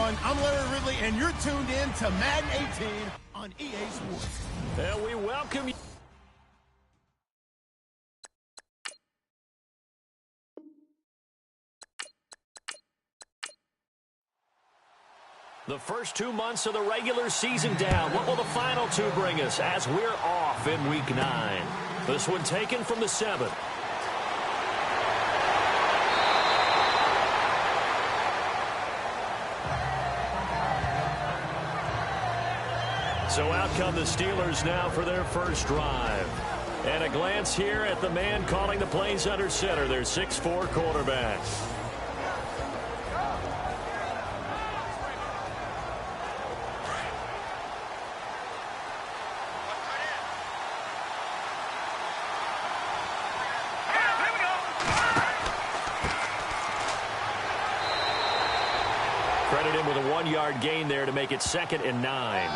everyone. I'm Larry Ridley, and you're tuned in to Madden 18 on EA Sports. And we welcome you. The first 2 months of the regular season down. What will the final 2 bring us as we're off in Week 9? This one taken from the 7th. So out come the Steelers now for their first drive. And a glance here at the man calling the plays under center, their 6'4" quarterback. Credit him with a 1-yard gain there to make it 2nd and 9.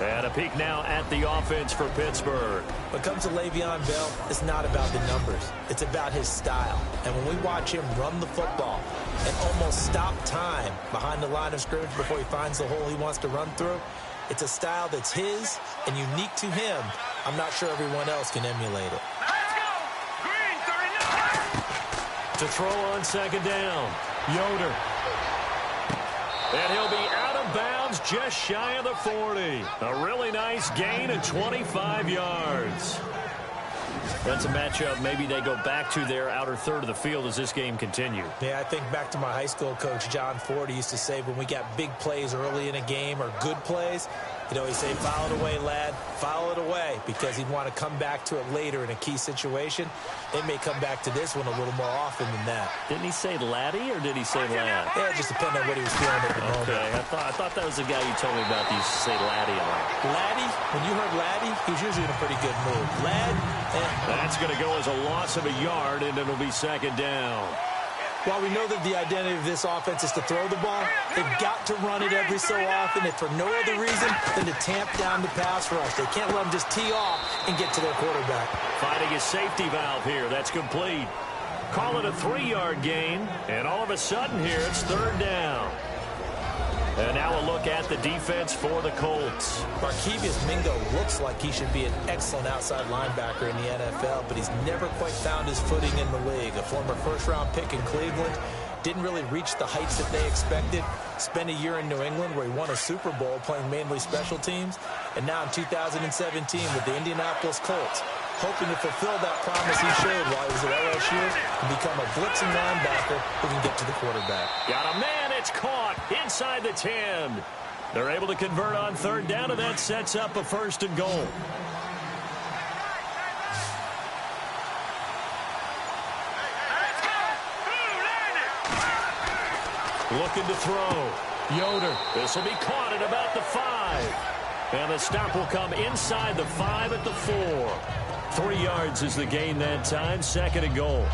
And a peek now at the offense for Pittsburgh. When it comes to Le'Veon Bell, it's not about the numbers. It's about his style. And when we watch him run the football and almost stop time behind the line of scrimmage before he finds the hole he wants to run through, it's a style that's his and unique to him. I'm not sure everyone else can emulate it. Let's go! Green, 39! To throw on 2nd down, Yoder. And he'll be out of bounds just shy of the 40. A really nice gain of 25 yards. That's a matchup maybe they go back to their outer third of the field as this game continues. Yeah, I think back to my high school coach, John Ford. He used to say when we got big plays early in a game or good plays, he'd always say, "Foul it away, lad. Foul it away," because he'd want to come back to it later in a key situation. They may come back to this one a little more often than that. Didn't he say laddie or did he say lad? Yeah, it just depended on what he was feeling at the moment. Okay, I thought that was the guy you told me about. He used to say laddie a lot. Laddie, when you heard laddie, he was usually in a pretty good mood. Lad, That's going to go as a loss of a yard, and it'll be 2nd down. While we know that the identity of this offense is to throw the ball, they've got to run it every so often, if for no other reason than to tamp down the pass rush. They can't let them just tee off and get to their quarterback. Finding a safety valve here. That's complete. Call it a 3-yard gain, and all of a sudden here it's 3rd down. And now a look at the defense for the Colts. Markevius Mingo looks like he should be an excellent outside linebacker in the NFL, but he's never quite found his footing in the league. A former first-round pick in Cleveland, didn't really reach the heights that they expected. Spent a year in New England where he won a Super Bowl playing mainly special teams. And now in 2017 with the Indianapolis Colts, hoping to fulfill that promise he showed while he was at LSU and become a blitzing linebacker who can get to the quarterback. Got a man, it's caught inside the 10. They're able to convert on 3rd down, and that sets up a 1st and goal. Looking to throw. Yoder. This will be caught at about the 5. And the stop will come inside the 5 at the 4. 3 yards is the gain that time, 2nd and goal.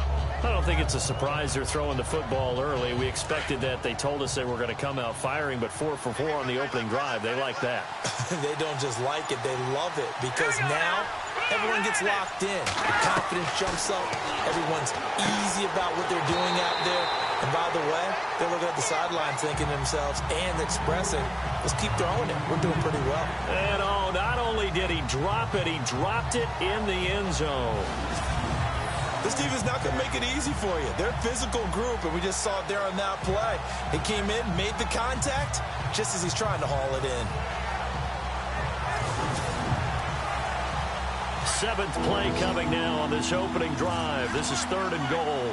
I don't think it's a surprise they're throwing the football early. We expected that. They told us they were going to come out firing, but 4 for 4 on the opening drive. They like that. They don't just like it, they love it, because now everyone gets locked in. The confidence jumps up. Everyone's easy about what they're doing out there. And by the way, they're looking at the sideline thinking to themselves and expressing, let's keep throwing it. We're doing pretty well. And oh, not only did he drop it, he dropped it in the end zone. This team is not going to make it easy for you. They're a physical group, and we just saw it there on that play. He came in, made the contact, just as he's trying to haul it in. 7th play coming now on this opening drive. This is 3rd and goal.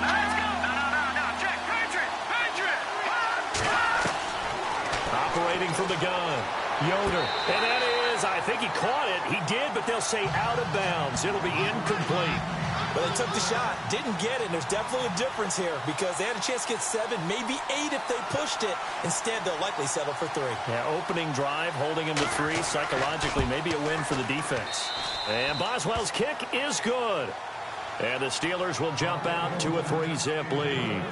Let's go! No, check, Patriot! Operating from the gun. Yoder. And that is, I think he caught it. He did, but they'll say out of bounds. It'll be incomplete. But they took the shot, didn't get it. There's definitely a difference here because they had a chance to get 7, maybe 8 if they pushed it. Instead, they'll likely settle for 3. Yeah, opening drive, holding him to 3. Psychologically, maybe a win for the defense. And Boswell's kick is good. And the Steelers will jump out to a 3-zip lead.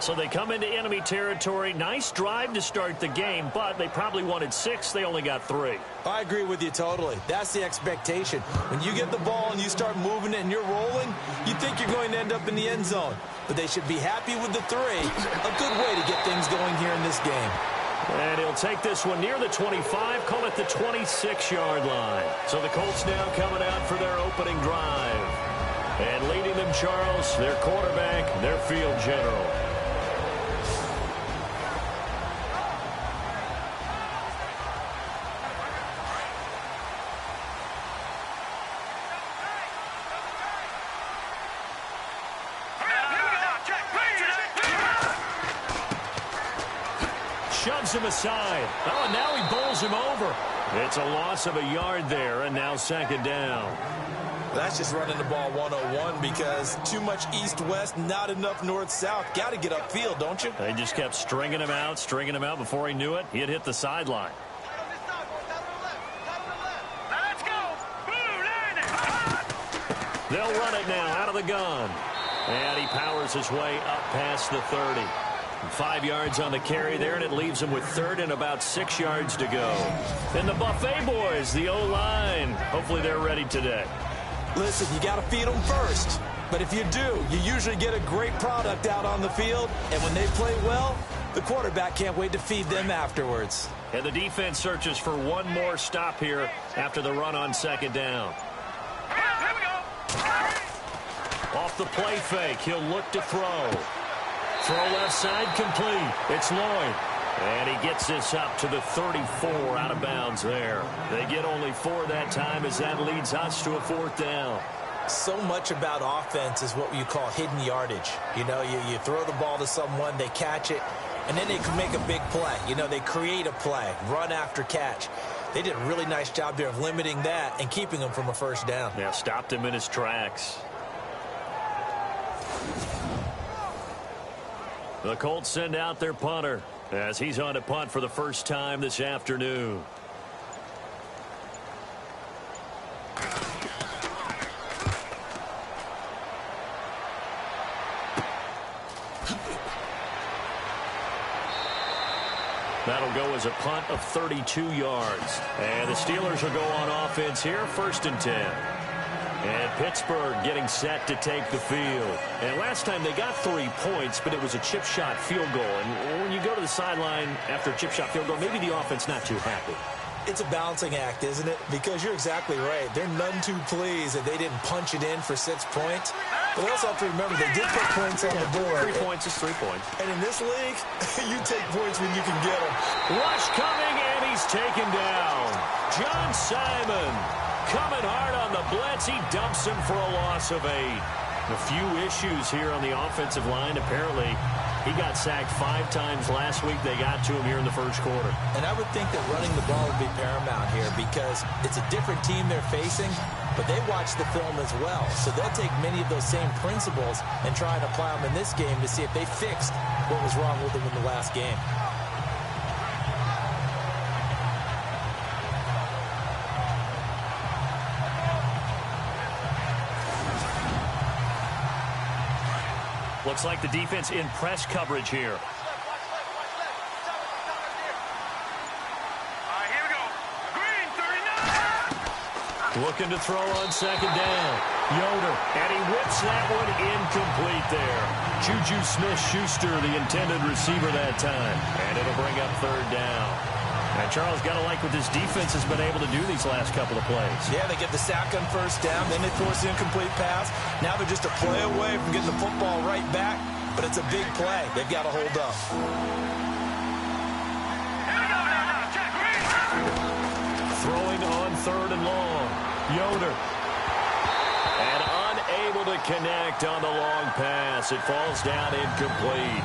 So they come into enemy territory. Nice drive to start the game, but they probably wanted 6. They only got 3. I agree with you totally. That's the expectation. When you get the ball and you start moving it and you're rolling, you think you're going to end up in the end zone. But they should be happy with the 3. A good way to get things going here in this game. And he'll take this one near the 25, call it the 26-yard line. So the Colts now coming out for their opening drive. And leading them, Charles, their quarterback, their field general. Shoves him aside. Oh, and now he bowls him over. It's a loss of a yard there, and now 2nd down. That's just running the ball 101 because too much east-west, not enough north-south. Got to get upfield, don't you? They just kept stringing him out. Before he knew it, he had hit the sideline. Let's go. Blue line. They'll run it now out of the gun. And he powers his way up past the 30. 5 yards on the carry there, and it leaves him with 3rd and about 6 yards to go. And the Buffet boys, the O-line, hopefully they're ready today. Listen, you got to feed them first. But if you do, you usually get a great product out on the field. And when they play well, the quarterback can't wait to feed them afterwards. And the defense searches for one more stop here after the run on 2nd down. Here we go. Off the play fake, he'll look to throw. Throw left side complete. It's Lloyd. And he gets this up to the 34 out of bounds there. They get only 4 that time as that leads us to a 4th down. So much about offense is what you call hidden yardage. You know, you throw the ball to someone, they catch it, and then they can make a big play. You know, they create a play, run after catch. They did a really nice job there of limiting that and keeping him from a 1st down. Yeah, stopped him in his tracks. The Colts send out their punter as he's on to punt for the first time this afternoon. That'll go as a punt of 32 yards. And the Steelers will go on offense here, 1st and 10. And Pittsburgh getting set to take the field. And last time they got 3 points, but it was a chip shot field goal. And when you go to the sideline after a chip shot field goal, maybe the offense not too happy. It's a balancing act, isn't it? Because you're exactly right. They're none too pleased that they didn't punch it in for 6 points. But they also have to remember they did put points on the board. 3 points is 3 points. And in this league, you take points when you can get them. Rush coming, and he's taken down. John Simon coming hard on the blitz. He dumps him for a loss of 8. A few issues here on the offensive line. Apparently, he got sacked 5 times last week. They got to him here in the 1st quarter. And I would think that running the ball would be paramount here because it's a different team they're facing, but they watch the film as well. So they'll take many of those same principles and try and apply them in this game to see if they fixed what was wrong with them in the last game. Looks like the defense in press coverage here. Here we go. Green 39. Looking to throw on 2nd down. Yoder, and he whips that one incomplete there. Juju Smith-Schuster, the intended receiver that time. And it'll bring up 3rd down. And Charles got to like what this defense has been able to do these last couple of plays. Yeah, they get the sack on 1st down, then they force the incomplete pass. Now they're just a play away from getting the football right back, but it's a big play. They've got to hold up. Here we go now. Check. Green. Throwing on 3rd and long. Yoder. And unable to connect on the long pass. It falls down incomplete.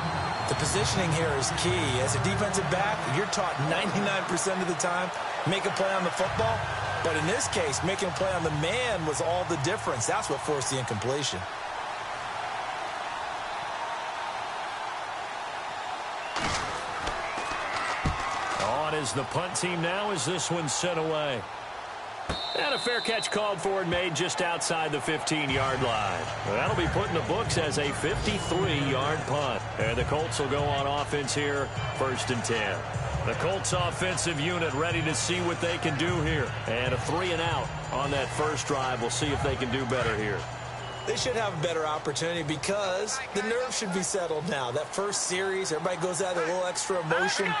The positioning here is key. As a defensive back, you're taught 99% of the time, make a play on the football. But in this case, making a play on the man was all the difference. That's what forced the incompletion. On is the punt team now as this one's sent away. And a fair catch called for and made just outside the 15-yard line. That'll be put in the books as a 53-yard punt. And the Colts will go on offense here, 1st and 10. The Colts offensive unit ready to see what they can do here. And a 3-and-out on that first drive. We'll see if they can do better here. They should have a better opportunity because the nerves should be settled now. That first series, everybody goes out with a little extra emotion.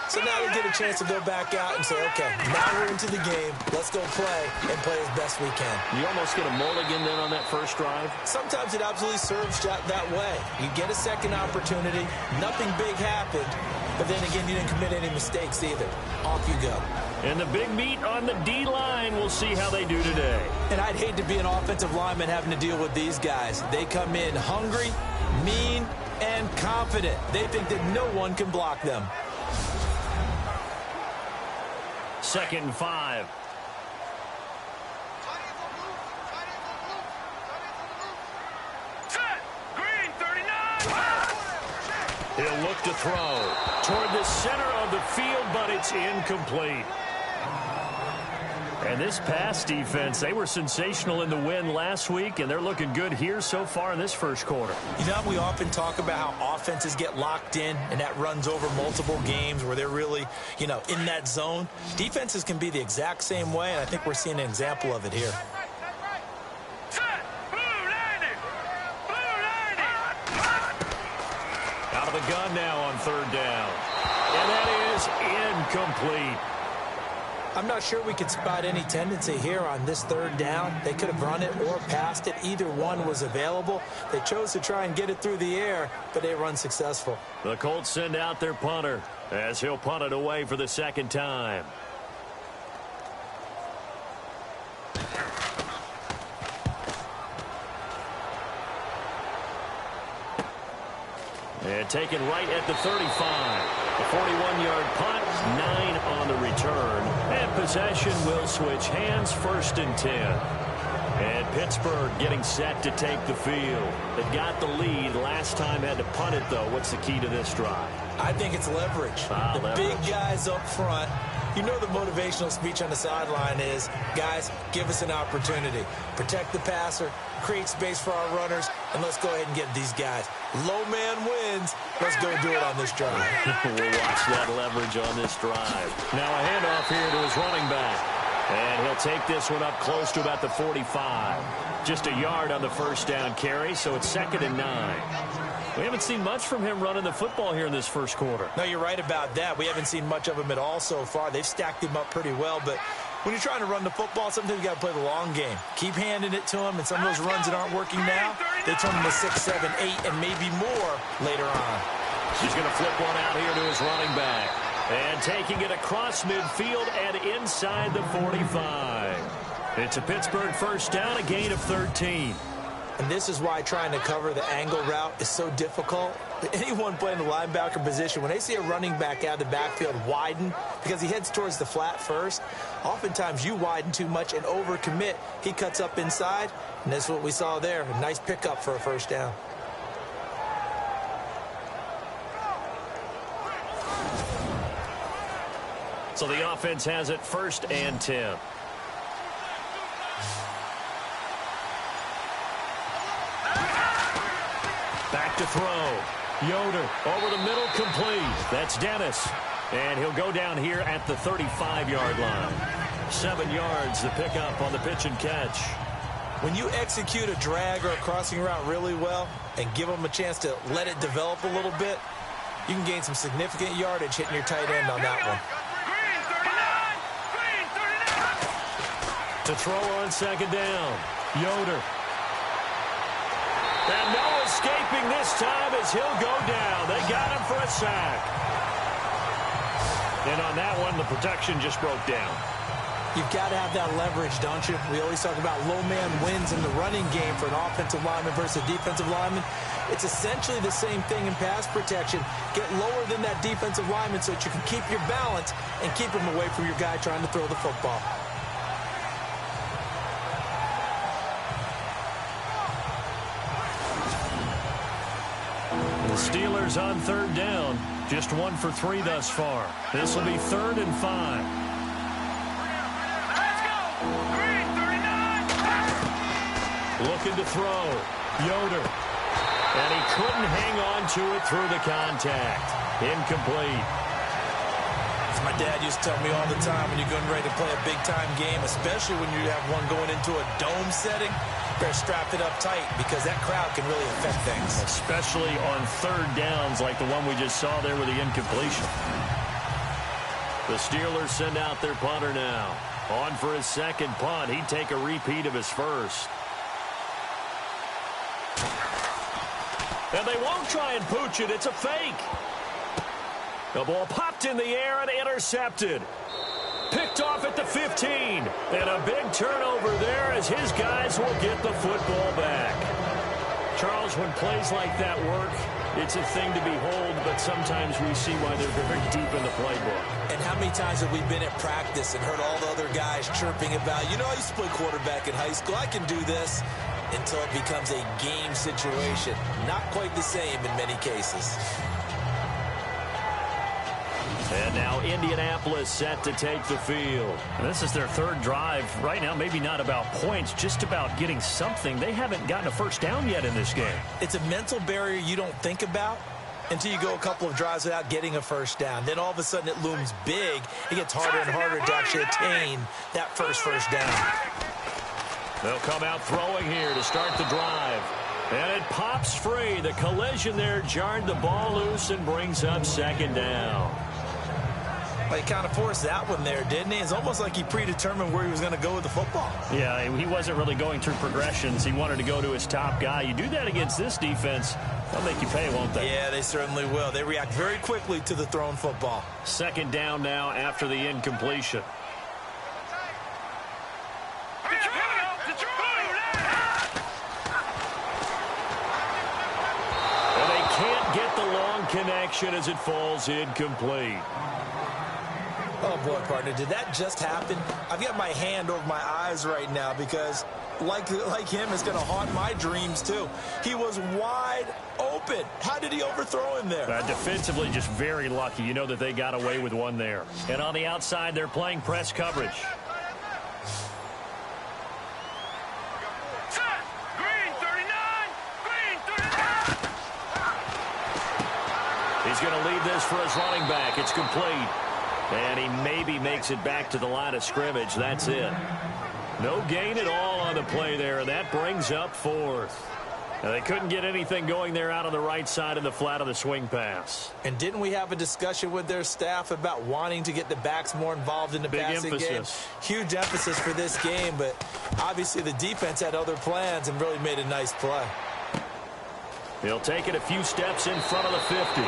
So now they get a chance to go back out and say, okay, now we're into the game. Let's go play and play as best we can. You almost get a mulligan then on that first drive? Sometimes it absolutely serves that way. You get a second opportunity. Nothing big happened. But then again, you didn't commit any mistakes either. Off you go. And the big meat on the D-line. We'll see how they do today. And I'd hate to be an offensive lineman having to deal with these guys. They come in hungry, mean, and confident. They think that no one can block them. 2nd and 5. Set. Green 39. He'll look to throw toward the center of the field, but it's incomplete. And this pass defense, they were sensational in the win last week, and they're looking good here so far in this first quarter. You know, we often talk about how offenses get locked in, and that runs over multiple games where they're really, in that zone. Defenses can be the exact same way, and I think we're seeing an example of it here. Set. Blue 90. Blue 90. Out of the gun now on 3rd down. And that is incomplete. I'm not sure we could spot any tendency here on this 3rd down. They could have run it or passed it. Either one was available. They chose to try and get it through the air, but they were unsuccessful. The Colts send out their punter as he'll punt it away for the 2nd time. And taken right at the 35. A 41-yard punt, 9 on the return. And possession will switch hands, 1st and 10. And Pittsburgh getting set to take the field. They've got the lead. Last time had to punt it, though. What's the key to this drive? I think it's leverage. Big guys up front. You know the motivational speech on the sideline is, guys, give us an opportunity. Protect the passer, create space for our runners, and let's go ahead and get these guys. Low man wins. Let's go do it on this drive. We'll watch that leverage on this drive. Now a handoff here to his running back. And he'll take this one up close to about the 45. Just a yard on the 1st down carry, so it's 2nd and 9. We haven't seen much from him running the football here in this first quarter. No, you're right about that. We haven't seen much of him at all so far. They've stacked him up pretty well, but when you're trying to run the football, sometimes you got to play the long game. Keep handing it to him, and some of those runs that aren't working now, they turn into 6, 7, 8, and maybe more later on. He's going to flip one out here to his running back. And taking it across midfield and inside the 45. It's a Pittsburgh 1st down, a gain of 13. And this is why trying to cover the angle route is so difficult. Anyone playing the linebacker position, when they see a running back out of the backfield widen, because he heads towards the flat first, oftentimes you widen too much and overcommit. He cuts up inside, and that's what we saw there. A nice pickup for a 1st down. So the offense has it 1st and 10. Back to throw. Yoder over the middle, complete. That's Dennis. And he'll go down here at the 35-yard line. 7 yards, the pickup on the pitch and catch. When you execute a drag or a crossing route really well and give them a chance to let it develop a little bit, you can gain some significant yardage hitting your tight end on that one. To throw on 2nd down. Yoder. And no escaping this time as he'll go down. They got him for a sack. And on that one, the protection just broke down. You've got to have that leverage, don't you? We always talk about low man wins in the running game for an offensive lineman versus a defensive lineman. It's essentially the same thing in pass protection. Get lower than that defensive lineman so that you can keep your balance and keep him away from your guy trying to throw the football. The Steelers on 3rd down. Just 1 for 3 thus far. This will be 3rd and 5. Let's go. Looking to throw. Yoder. And he couldn't hang on to it through the contact. Incomplete. As my dad used to tell me all the time, when you're getting ready to play a big-time game, especially when you have one going into a dome setting, better strap it up tight because that crowd can really affect things. Especially on third downs like the one we just saw there with the incompletion. The Steelers send out their punter now. On for his second punt. He'd take a repeat of his first. And they won't try and pooch it. It's a fake. The ball popped in the air and intercepted. Picked off at the 15. And a big turnover there as his guys will get the football back. Charles, when plays like that work, it's a thing to behold, but sometimes we see why they're very deep in the playbook. And how many times have we been at practice and heard all the other guys chirping about, you know, I used to play quarterback in high school, I can do this, until it becomes a game situation. Not quite the same in many cases. And now Indianapolis set to take the field. And this is their third drive. Right now, maybe not about points, just about getting something. They haven't gotten a first down yet in this game. It's a mental barrier you don't think about until you go a couple of drives without getting a first down. Then all of a sudden it looms big. It gets harder and harder to actually attain that first down. They'll come out throwing here to start the drive. And it pops free. The collision there jarred the ball loose and brings up second down. Well, he kind of forced that one there, didn't he? It's almost like he predetermined where he was going to go with the football. Yeah, he wasn't really going through progressions. He wanted to go to his top guy. You do that against this defense, they'll make you pay, won't they? Yeah, they certainly will. They react very quickly to the thrown football. Second down now after the incompletion. And they can't get the long connection as it falls incomplete. Oh, boy, partner, did that just happen? I've got my hand over my eyes right now because, like him, it's going to haunt my dreams, too. He was wide open. How did he overthrow him there? Defensively, just very lucky. You know that they got away with one there. And on the outside, they're playing press coverage. He's going to leave this for his running back. It's complete. And he maybe makes it back to the line of scrimmage. That's it. No gain at all on the play there, and that brings up fourth. Now, they couldn't get anything going there out on the right side of the flat of the swing pass. And didn't we have a discussion with their staff about wanting to get the backs more involved in the passing game? Huge emphasis for this game, but obviously the defense had other plans and really made a nice play. He'll take it a few steps in front of the 50.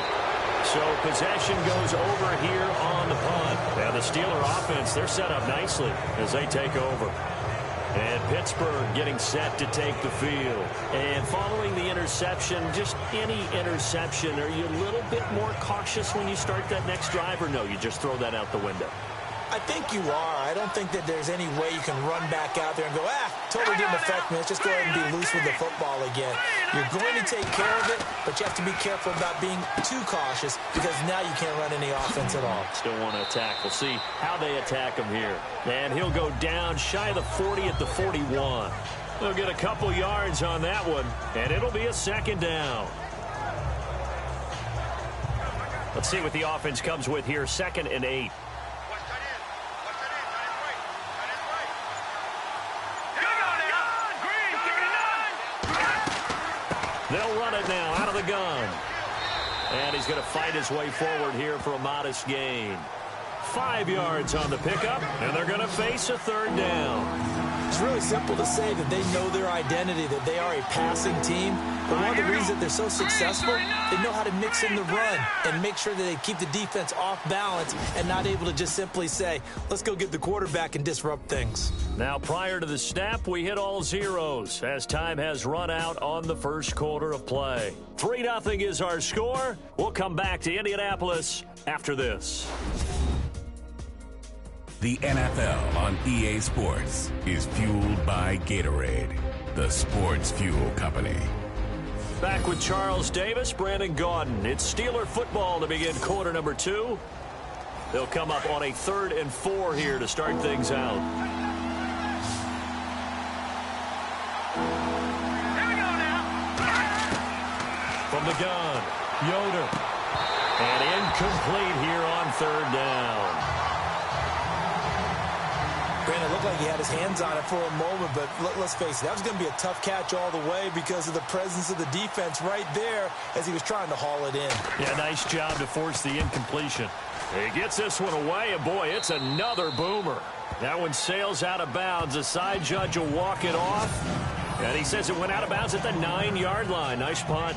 So possession goes over here on the punt. Now the Steeler offense, they're set up nicely as they take over. And Pittsburgh getting set to take the field. And following the interception, just any interception, are you a little bit more cautious when you start that next drive, or no, you just throw that out the window? I think you are. I don't think that there's any way you can run back out there and go, totally didn't affect me. Let's just go ahead and be loose with the football again. You're going to take care of it, but you have to be careful about being too cautious because now you can't run any offense at all. Still want to attack. We'll see how they attack him here. And he'll go down shy of the 40 at the 41. They'll get a couple yards on that one, and it'll be a second down. Let's see what the offense comes with here. 2nd and 8. They'll run it now out of the gun. And he's going to fight his way forward here for a modest gain. 5 yards on the pickup, and they're going to face a third down. It's really simple to say that they know their identity, that they are a passing team. But one of the reasons that they're so successful, they know how to mix in the run and make sure that they keep the defense off balance and not able to just simply say, let's go get the quarterback and disrupt things. Now, prior to the snap, we hit all zeros as time has run out on the first quarter of play. 3-0 is our score. We'll come back to Indianapolis after this. The NFL on EA Sports is fueled by Gatorade, the sports fuel company. Back with Charles Davis, Brandon Gaudin. It's Steeler football to begin quarter number 2. They'll come up on a 3rd and 4 here to start things out. the gun. Yoder. And incomplete here on third down. Brandon, it looked like he had his hands on it for a moment, but let's face it, that was going to be a tough catch all the way because of the presence of the defense right there as he was trying to haul it in. Yeah, nice job to force the incompletion. He gets this one away, and boy, it's another boomer. That one sails out of bounds. The side judge will walk it off, and he says it went out of bounds at the 9-yard line. Nice punt.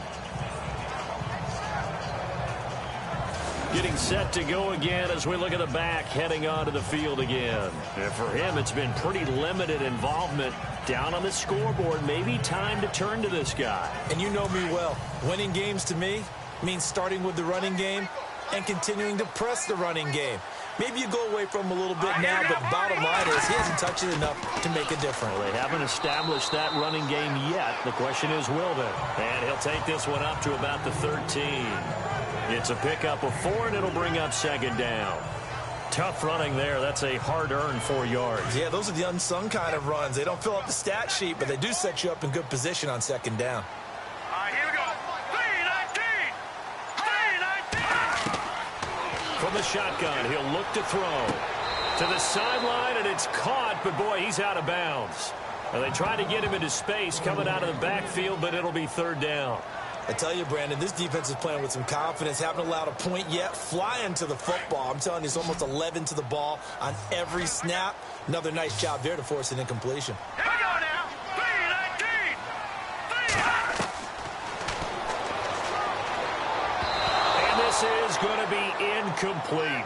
Getting set to go again as we look at the back heading onto the field again. And for him, it's been pretty limited involvement down on the scoreboard. Maybe time to turn to this guy. And you know me well. Winning games to me means starting with the running game and continuing to press the running game. Maybe you go away from him a little bit now, but the bottom line is he hasn't touched it enough to make a difference. Well, they haven't established that running game yet. The question is, will they? And he'll take this one up to about the 13. It's a pickup of 4, and it'll bring up second down. Tough running there. That's a hard-earned 4 yards. Yeah, those are the unsung kind of runs. They don't fill up the stat sheet, but they do set you up in good position on second down. All right, here we go. 3-19. 3-19. From the shotgun, he'll look to throw. To the sideline, and it's caught, but boy, he's out of bounds. Well, they try to get him into space coming out of the backfield, but it'll be third down. I tell you, Brandon, this defense is playing with some confidence. Haven't allowed a point yet. Flying to the football. I'm telling you, it's almost 11 to the ball on every snap. Another nice job there to force an incompletion. Here we go now. 3-19. 3. And this is going to be incomplete.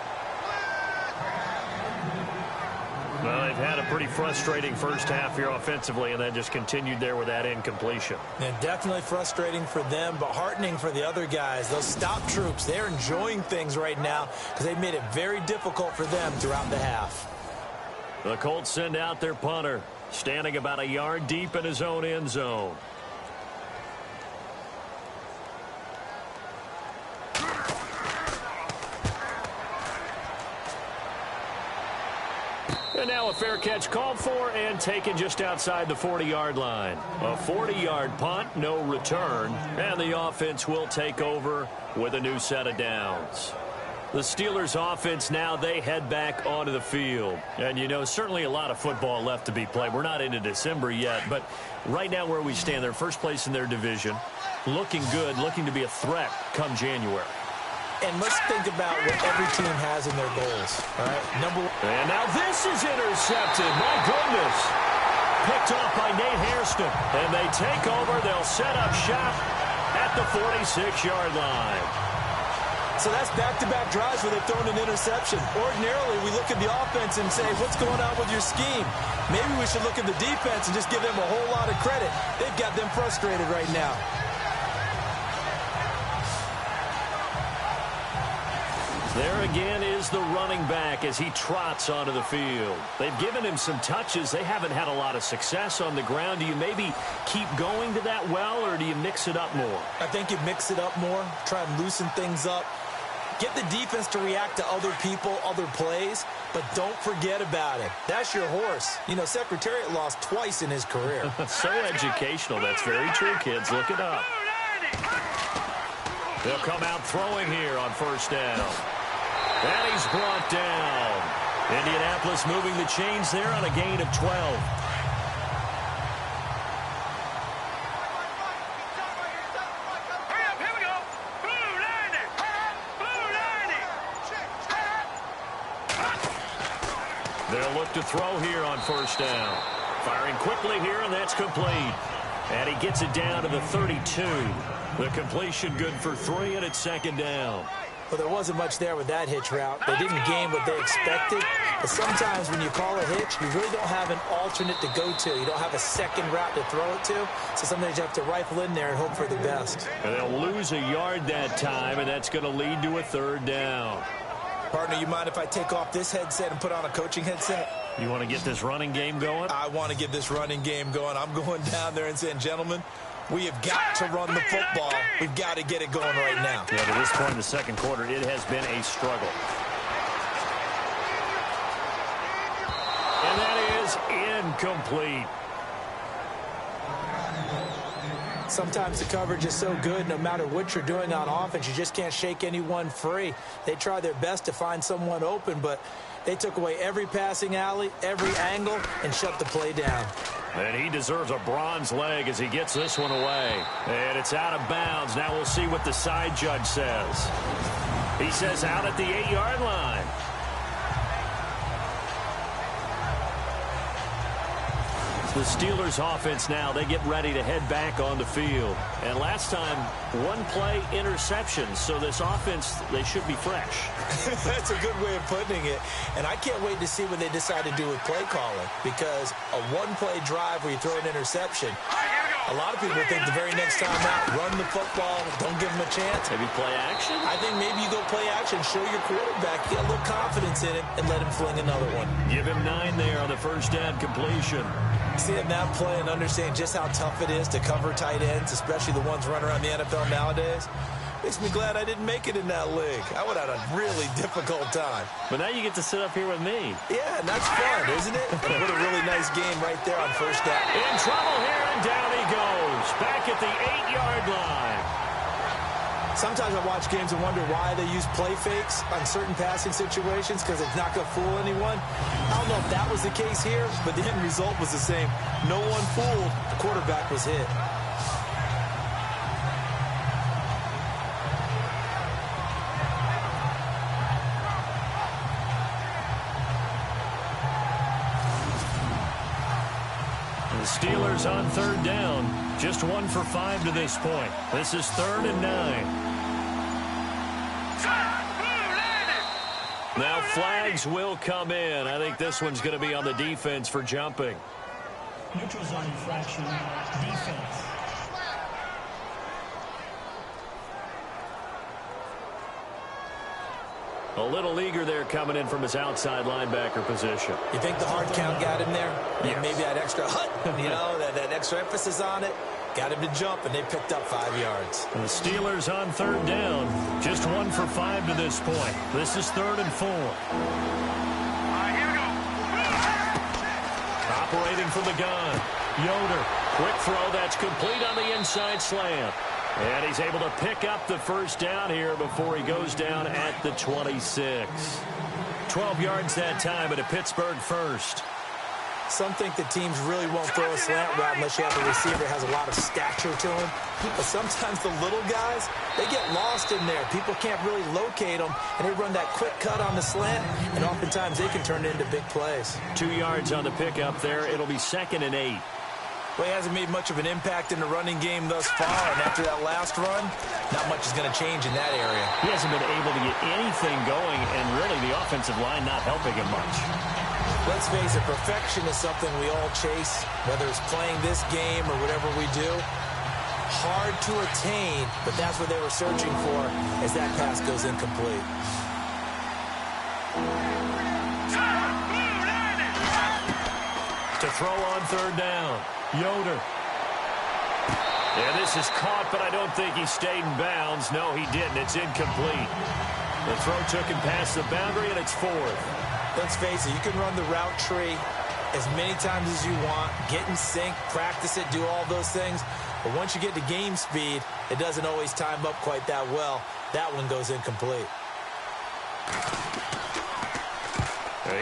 Well, they've had a pretty frustrating first half here offensively, and then just continued there with that incompletion. And definitely frustrating for them, but heartening for the other guys. Those stop troops, they're enjoying things right now because they've made it very difficult for them throughout the half. The Colts send out their punter, standing about a yard deep in his own end zone. And now a fair catch called for and taken just outside the 40-yard line. A 40-yard punt, no return, and the offense will take over with a new set of downs. The Steelers offense now, they head back onto the field. And, you know, certainly a lot of football left to be played. We're not into December yet, but right now where we stand, they're first place in their division. Looking good, looking to be a threat come January. And let's think about what every team has in their goals. All right, And now this is intercepted. My goodness. Picked off by Nate Hairston. And they take over. They'll set up shop at the 46-yard line. So that's back-to-back drives where they've thrown an interception. Ordinarily, we look at the offense and say, what's going on with your scheme? Maybe we should look at the defense and just give them a whole lot of credit. They've got them frustrated right now. There again is the running back as he trots onto the field. They've given him some touches. They haven't had a lot of success on the ground. Do you maybe keep going to that well, or do you mix it up more? I think you mix it up more, try and loosen things up. Get the defense to react to other people, other plays, but don't forget about it. That's your horse. You know, Secretariat lost twice in his career. So educational. That's very true, kids. Look it up. They'll come out throwing here on first down. And he's brought down. Indianapolis moving the chains there on a gain of 12. Hurry up, here we go. Blue 90. Blue 90. They'll look to throw here on first down. Firing quickly here, and that's complete. And he gets it down to the 32. The completion good for 3, and it's second down. Well, there wasn't much there with that hitch route. They didn't gain what they expected. But sometimes when you call a hitch, you really don't have an alternate to go to. You don't have a second route to throw it to. So sometimes you have to rifle in there and hope for the best. And they'll lose a yard that time, and that's going to lead to a third down. Partner, you mind if I take off this headset and put on a coaching headset? You want to get this running game going? I want to get this running game going. I'm going down there and saying, gentlemen, we have got to run the football. We've got to get it going right now. Yeah, to this point in the second quarter, it has been a struggle. And that is incomplete. Sometimes the coverage is so good, no matter what you're doing on offense, you just can't shake anyone free. They try their best to find someone open, but they took away every passing alley, every angle, and shut the play down. And he deserves a bronze leg as he gets this one away. And it's out of bounds. Now we'll see what the side judge says. He says out at the 8-yard line. The Steelers offense now, they get ready to head back on the field. And last time, one play interception. So this offense, they should be fresh. That's a good way of putting it. And I can't wait to see what they decide to do with play calling. Because a one-play drive where you throw an interception, a lot of people think the very next time out, run the football, don't give them a chance. Maybe play action? I think maybe you go play action, show your quarterback, get a little confidence in him, and let him fling another one. Give him 9 there on the first down completion. Seeing that play and understanding just how tough it is to cover tight ends, especially the ones running around the NFL nowadays, makes me glad I didn't make it in that league. I would have had a really difficult time. But now you get to sit up here with me. Yeah, and that's fun, isn't it? What a really nice game right there on first down. In trouble here, and down he goes. Back at the 8-yard line. Sometimes I watch games and wonder why they use play fakes on certain passing situations because it's not going to fool anyone. I don't know if that was the case here, but the end result was the same. No one fooled. The quarterback was hit. The Steelers on third down. Just 1 for 5 to this point. This is 3rd and 9. Now flags will come in. I think this one's going to be on the defense for jumping. Neutral zone infraction, defense. A little eager there coming in from his outside linebacker position. You think the hard count got him there? Yes. Maybe that extra that extra emphasis on it. Got him to jump, and they picked up 5 yards. And the Steelers on third down. Just 1 for 5 to this point. This is 3rd and 4. All right, here we go. Operating from the gun. Yoder. Quick throw. That's complete on the inside slant. And he's able to pick up the first down here before he goes down at the 26. 12 yards that time at a Pittsburgh first. Some think the teams really won't throw a slant route unless you have a receiver that has a lot of stature to him. But sometimes the little guys, they get lost in there. People can't really locate them, and they run that quick cut on the slant, and oftentimes they can turn it into big plays. 2 yards on the pickup there. It'll be 2nd and 8. Well, he hasn't made much of an impact in the running game thus far, and after that last run, not much is going to change in that area. He hasn't been able to get anything going, and really the offensive line not helping him much. Let's face it, perfection is something we all chase, whether it's playing this game or whatever we do. Hard to attain, but that's what they were searching for as that pass goes incomplete. To throw on third down, Yoder. Yeah, this is caught, but I don't think he stayed in bounds. No, he didn't. It's incomplete. The throw took him past the boundary, and it's 4th. Let's face it, you can run the route tree as many times as you want, get in sync, practice it, do all those things. But once you get to game speed, it doesn't always time up quite that well. That one goes incomplete.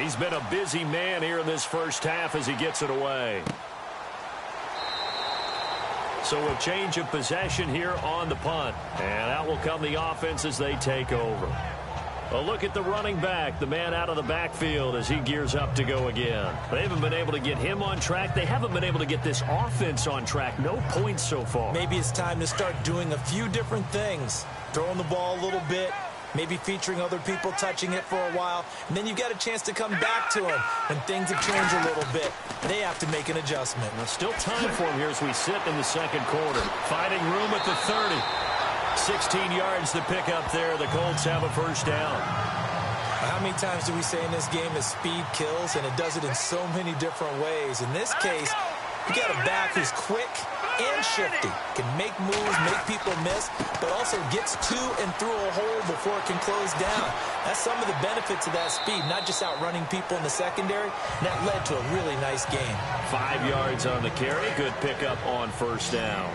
He's been a busy man here in this first half as he gets it away. So a change of possession here on the punt. And out will come the offense as they take over. A look at the running back, the man out of the backfield as he gears up to go again. They haven't been able to get him on track. They haven't been able to get this offense on track. No points so far. Maybe it's time to start doing a few different things. Throwing the ball a little bit, maybe featuring other people touching it for a while, and then you get a chance to come back to him when things have changed a little bit. They have to make an adjustment. Well, still time for him here as we sit in the second quarter. Finding room at the 30. 16 yards to pick up there. The Colts have a first down. How many times do we say in this game that speed kills, and it does it in so many different ways? In this case, you got a back who's quick and shifty, can make moves, make people miss, but also gets to and through a hole before it can close down. That's some of the benefits of that speed, not just outrunning people in the secondary. And that led to a really nice game. 5 yards on the carry. Good pickup on first down.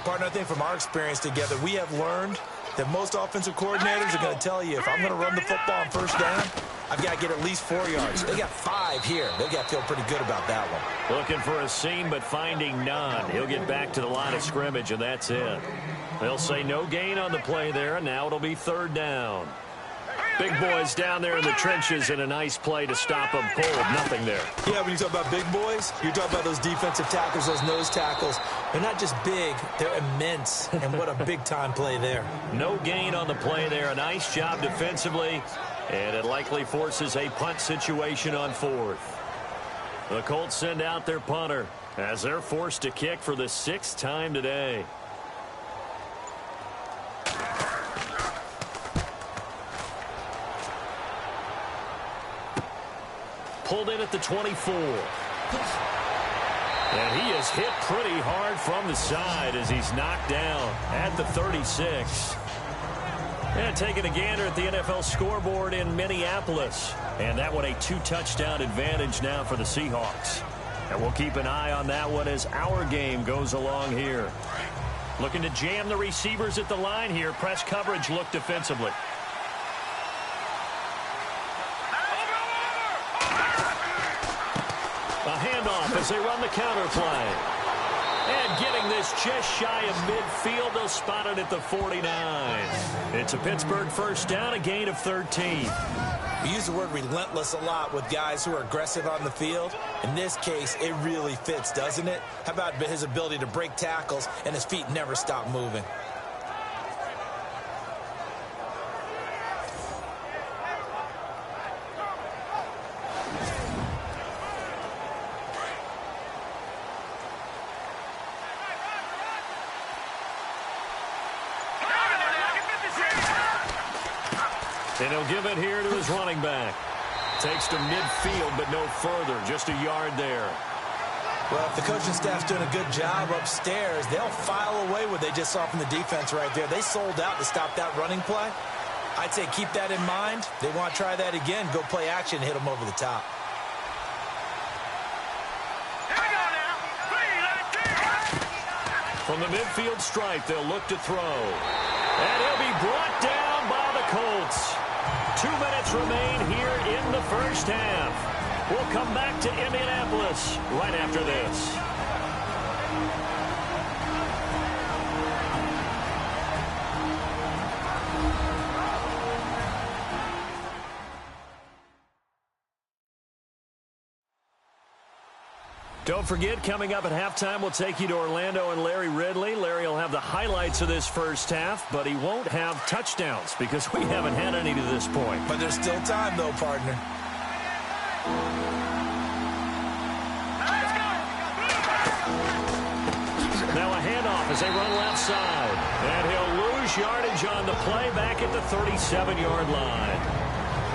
partner, I think from our experience together, we have learned that most offensive coordinators are going to tell you, if I'm going to run the football on first down, I've got to get at least 4 yards. They got 5 here. They got to feel pretty good about that one. Looking for a seam, but finding none. He'll get back to the line of scrimmage, and that's it. They'll say no gain on the play there, and now it'll be 3rd down. Big boys down there in the trenches, and a nice play to stop them cold. Nothing there. Yeah, when you talk about big boys, you're talking about those defensive tackles, those nose tackles. They're not just big, they're immense. And what a big-time play there. No gain on the play there. A nice job defensively, and it likely forces a punt situation on 4th. The Colts send out their punter as they're forced to kick for the 6th time today. Pulled in at the 24. And he is hit pretty hard from the side as he's knocked down at the 36. And taking a gander at the NFL scoreboard in Minneapolis. And that one a 2-touchdown advantage now for the Seahawks. And we'll keep an eye on that one as our game goes along here. Looking to jam the receivers at the line here. Press coverage look defensively. A handoff as they run the counter play. And getting this just shy of midfield, they'll spot it at the 49. It's a Pittsburgh first down, a gain of 13. We use the word relentless a lot with guys who are aggressive on the field. In this case, it really fits, doesn't it? How about his ability to break tackles and his feet never stop moving? And he'll give it here to his running back. Takes to midfield, but no further. Just a yard there. Well, if the coaching staff's doing a good job upstairs, they'll file away what they just saw from the defense right there. They sold out to stop that running play. I'd say keep that in mind. They want to try that again. Go play action, hit them over the top. From the midfield stripe, they'll look to throw. And he'll be brought down by the Colts. 2 minutes remain here in the first half. We'll come back to Indianapolis right after this. Don't forget, coming up at halftime, we'll take you to Orlando and Larry Ridley. Larry will have the highlights of this first half, but he won't have touchdowns because we haven't had any to this point. But there's still time, though, partner. Now a handoff as they run left side. And he'll lose yardage on the play back at the 37-yard line.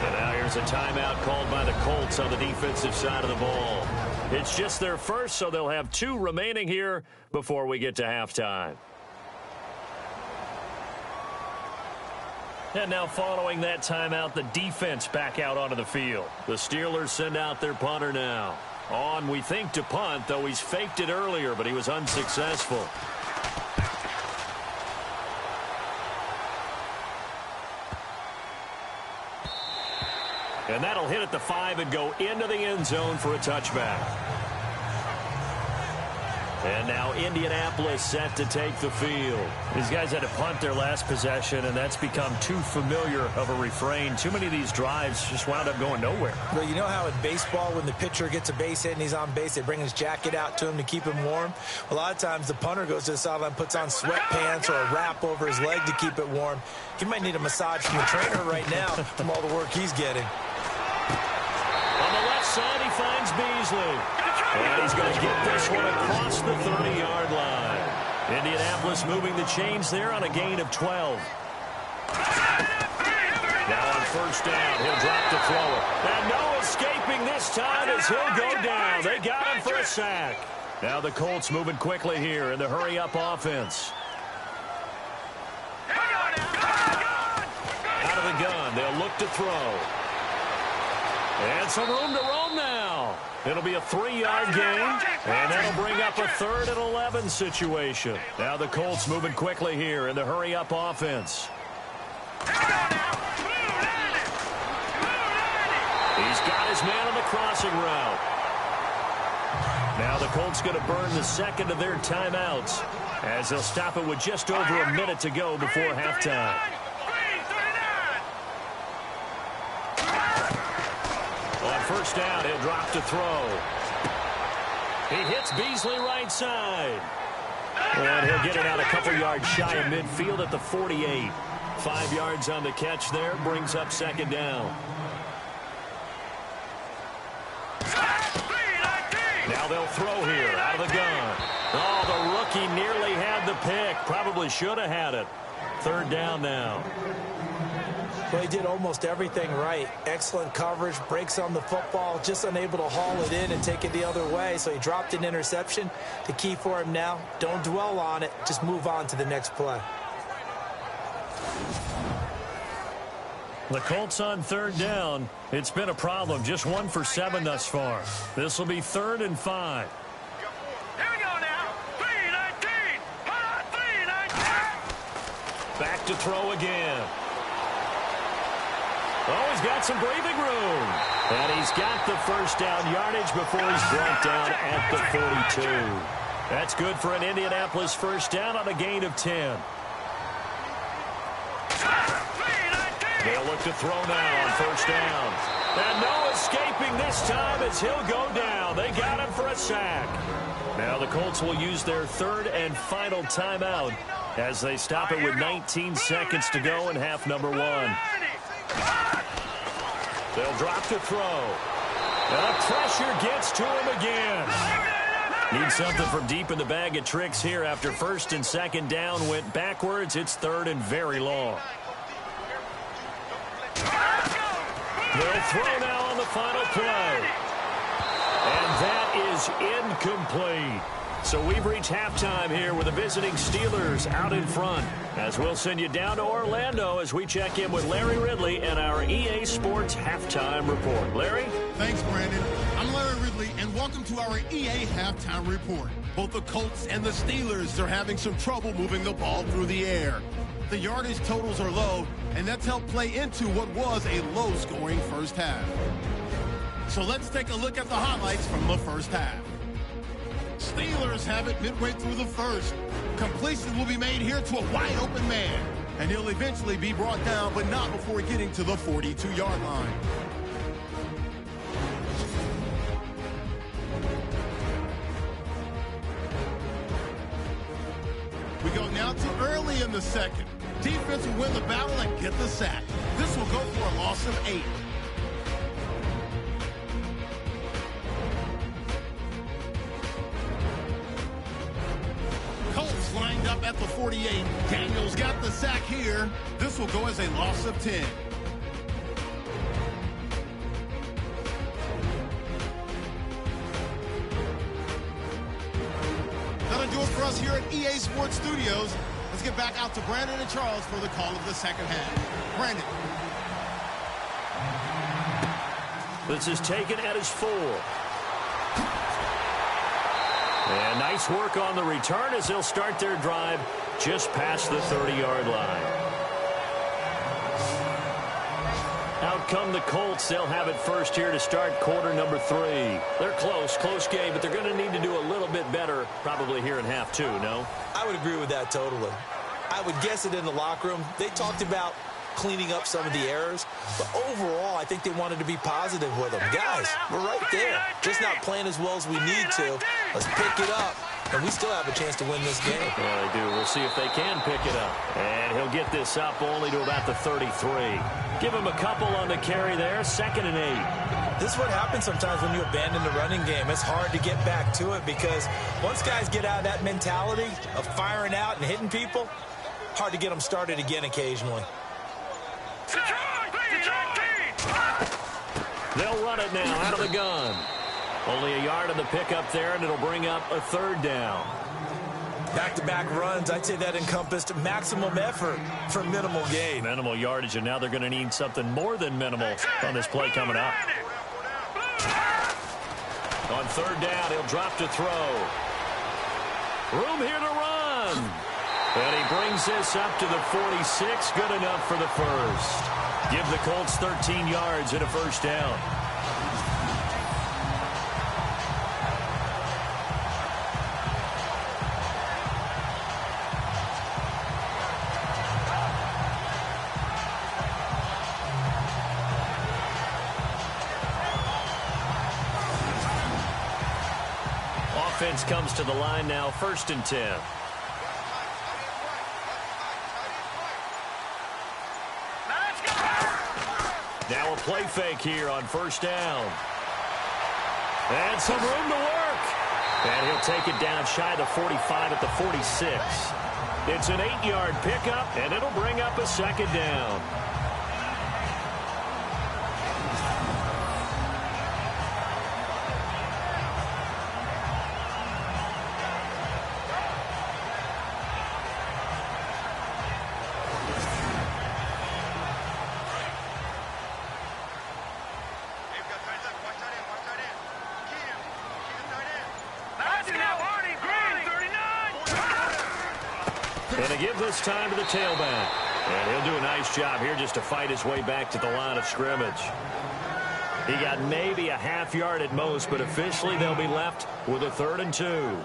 And now here's a timeout called by the Colts on the defensive side of the ball. It's just their first, so they'll have 2 remaining here before we get to halftime. And now following that timeout, the defense back out onto the field. The Steelers send out their punter now. On, we think, to punt, though he's faked it earlier, but he was unsuccessful. And that'll hit at the 5 and go into the end zone for a touchback. And now Indianapolis set to take the field. These guys had to punt their last possession, and that's become too familiar of a refrain. Too many of these drives just wound up going nowhere. Well, you know how in baseball, when the pitcher gets a base hit and he's on base, they bring his jacket out to him to keep him warm? A lot of times the punter goes to the sideline, puts on sweatpants or a wrap over his leg to keep it warm. He might need a massage from the trainer right now from all the work he's getting. On the left side, he finds Beasley. And he's going to get this one across the 30-yard line. Indianapolis moving the chains there on a gain of 12. Now on first down, he'll drop to throw it. And no escaping this time as he'll go down. They got him for a sack. Now the Colts moving quickly here in the hurry-up offense. Out of the gun, they'll look to throw. And some room to roam now. now. It'll be a 3-yard gain, and that'll bring up a 3rd and 11 situation. Now the Colts moving quickly here in the hurry-up offense. He's got his man on the crossing route. Now the Colts going to burn the second of their timeouts as they'll stop it with just over a minute to go before halftime. On first down, he'll drop to throw. He hits Beasley right side. And he'll get it out a couple yards shy of midfield at the 48. 5 yards on the catch there, brings up second down. Now they'll throw here out of the gun. Oh, the rookie nearly had the pick. Probably should have had it. 3rd down now. Well, he did almost everything right. Excellent coverage, breaks on the football, just unable to haul it in and take it the other way. So he dropped an interception. The key for him now, don't dwell on it. Just move on to the next play. The Colts on 3rd down. It's been a problem. Just 1 for 7 thus far. This will be 3rd and 5. Here we go now. 3-19. Hold on, 3-19. Back to throw again. Oh, he's got some breathing room. And he's got the first down yardage before he's brought down at the 42. That's good for an Indianapolis first down on a gain of 10. They'll look to throw now on first down. And no escaping this time as he'll go down. They got him for a sack. Now the Colts will use their 3rd and final timeout as they stop it with 19 seconds to go in half number 1. They'll drop to throw. And the pressure gets to him again. Need something from deep in the bag of tricks here after 1st and 2nd down went backwards. It's 3rd and very long. They'll throw now on the final play. And that is incomplete. So we've reached halftime here with the visiting Steelers out in front. As we'll send you down to Orlando as we check in with Larry Ridley and our EA Sports Halftime Report. Larry? Thanks, Brandon. I'm Larry Ridley, and welcome to our EA Halftime Report. Both the Colts and the Steelers are having some trouble moving the ball through the air. The yardage totals are low, and that's helped play into what was a low-scoring first half. So let's take a look at the highlights from the first half. Steelers have it midway through the first. Completion will be made here to a wide-open man, and he'll eventually be brought down, but not before getting to the 42-yard line. We go now to early in the second. Defense will win the battle and get the sack. This will go for a loss of 8. Colts lined up at the 48. Daniels got the sack here. This will go as a loss of 10. That'll do it for us here at EA Sports Studios. Let's get back out to Brandon and Charles for the call of the second half. Brandon. This is taken at his 4. And nice work on the return as they'll start their drive just past the 30-yard line. Out come the Colts. They'll have it first here to start quarter number 3. They're close game, but they're going to need to do a little bit better probably here in half 2, no? I would agree with that totally. I would guess it in the locker room. They talked about cleaning up some of the errors, but overall, I think they wanted to be positive with them. Guys, we're right there. Just not playing as well as we need to. Let's pick it up, and we still have a chance to win this game. Yeah, they do. We'll see if they can pick it up. And he'll get this up only to about the 33. Give him a couple on the carry there. 2nd and 8. This is what happens sometimes when you abandon the running game. It's hard to get back to it because once guys get out of that mentality of firing out and hitting people, hard to get them started again occasionally. They'll run it now out of the gun. Only a yard on the pickup there, and it'll bring up a 3rd down. Back-to-back runs, I'd say that encompassed maximum effort for minimal gain. Minimal yardage, and now they're going to need something more than minimal on this play coming up. On third down, he'll drop to throw. Room here to run. And he brings this up to the 46. Good enough for the first. Give the Colts 13 yards and a first down. Offense comes to the line now, 1st and 10. Now a play fake here on 1st down. And some room to work. And he'll take it down shy of the 45 at the 46. It's an 8-yard pickup, and it'll bring up a 2nd down. And they give this time to the tailback. And he'll do a nice job here just to fight his way back to the line of scrimmage. He got maybe a half yard at most, but officially they'll be left with a 3rd and 2.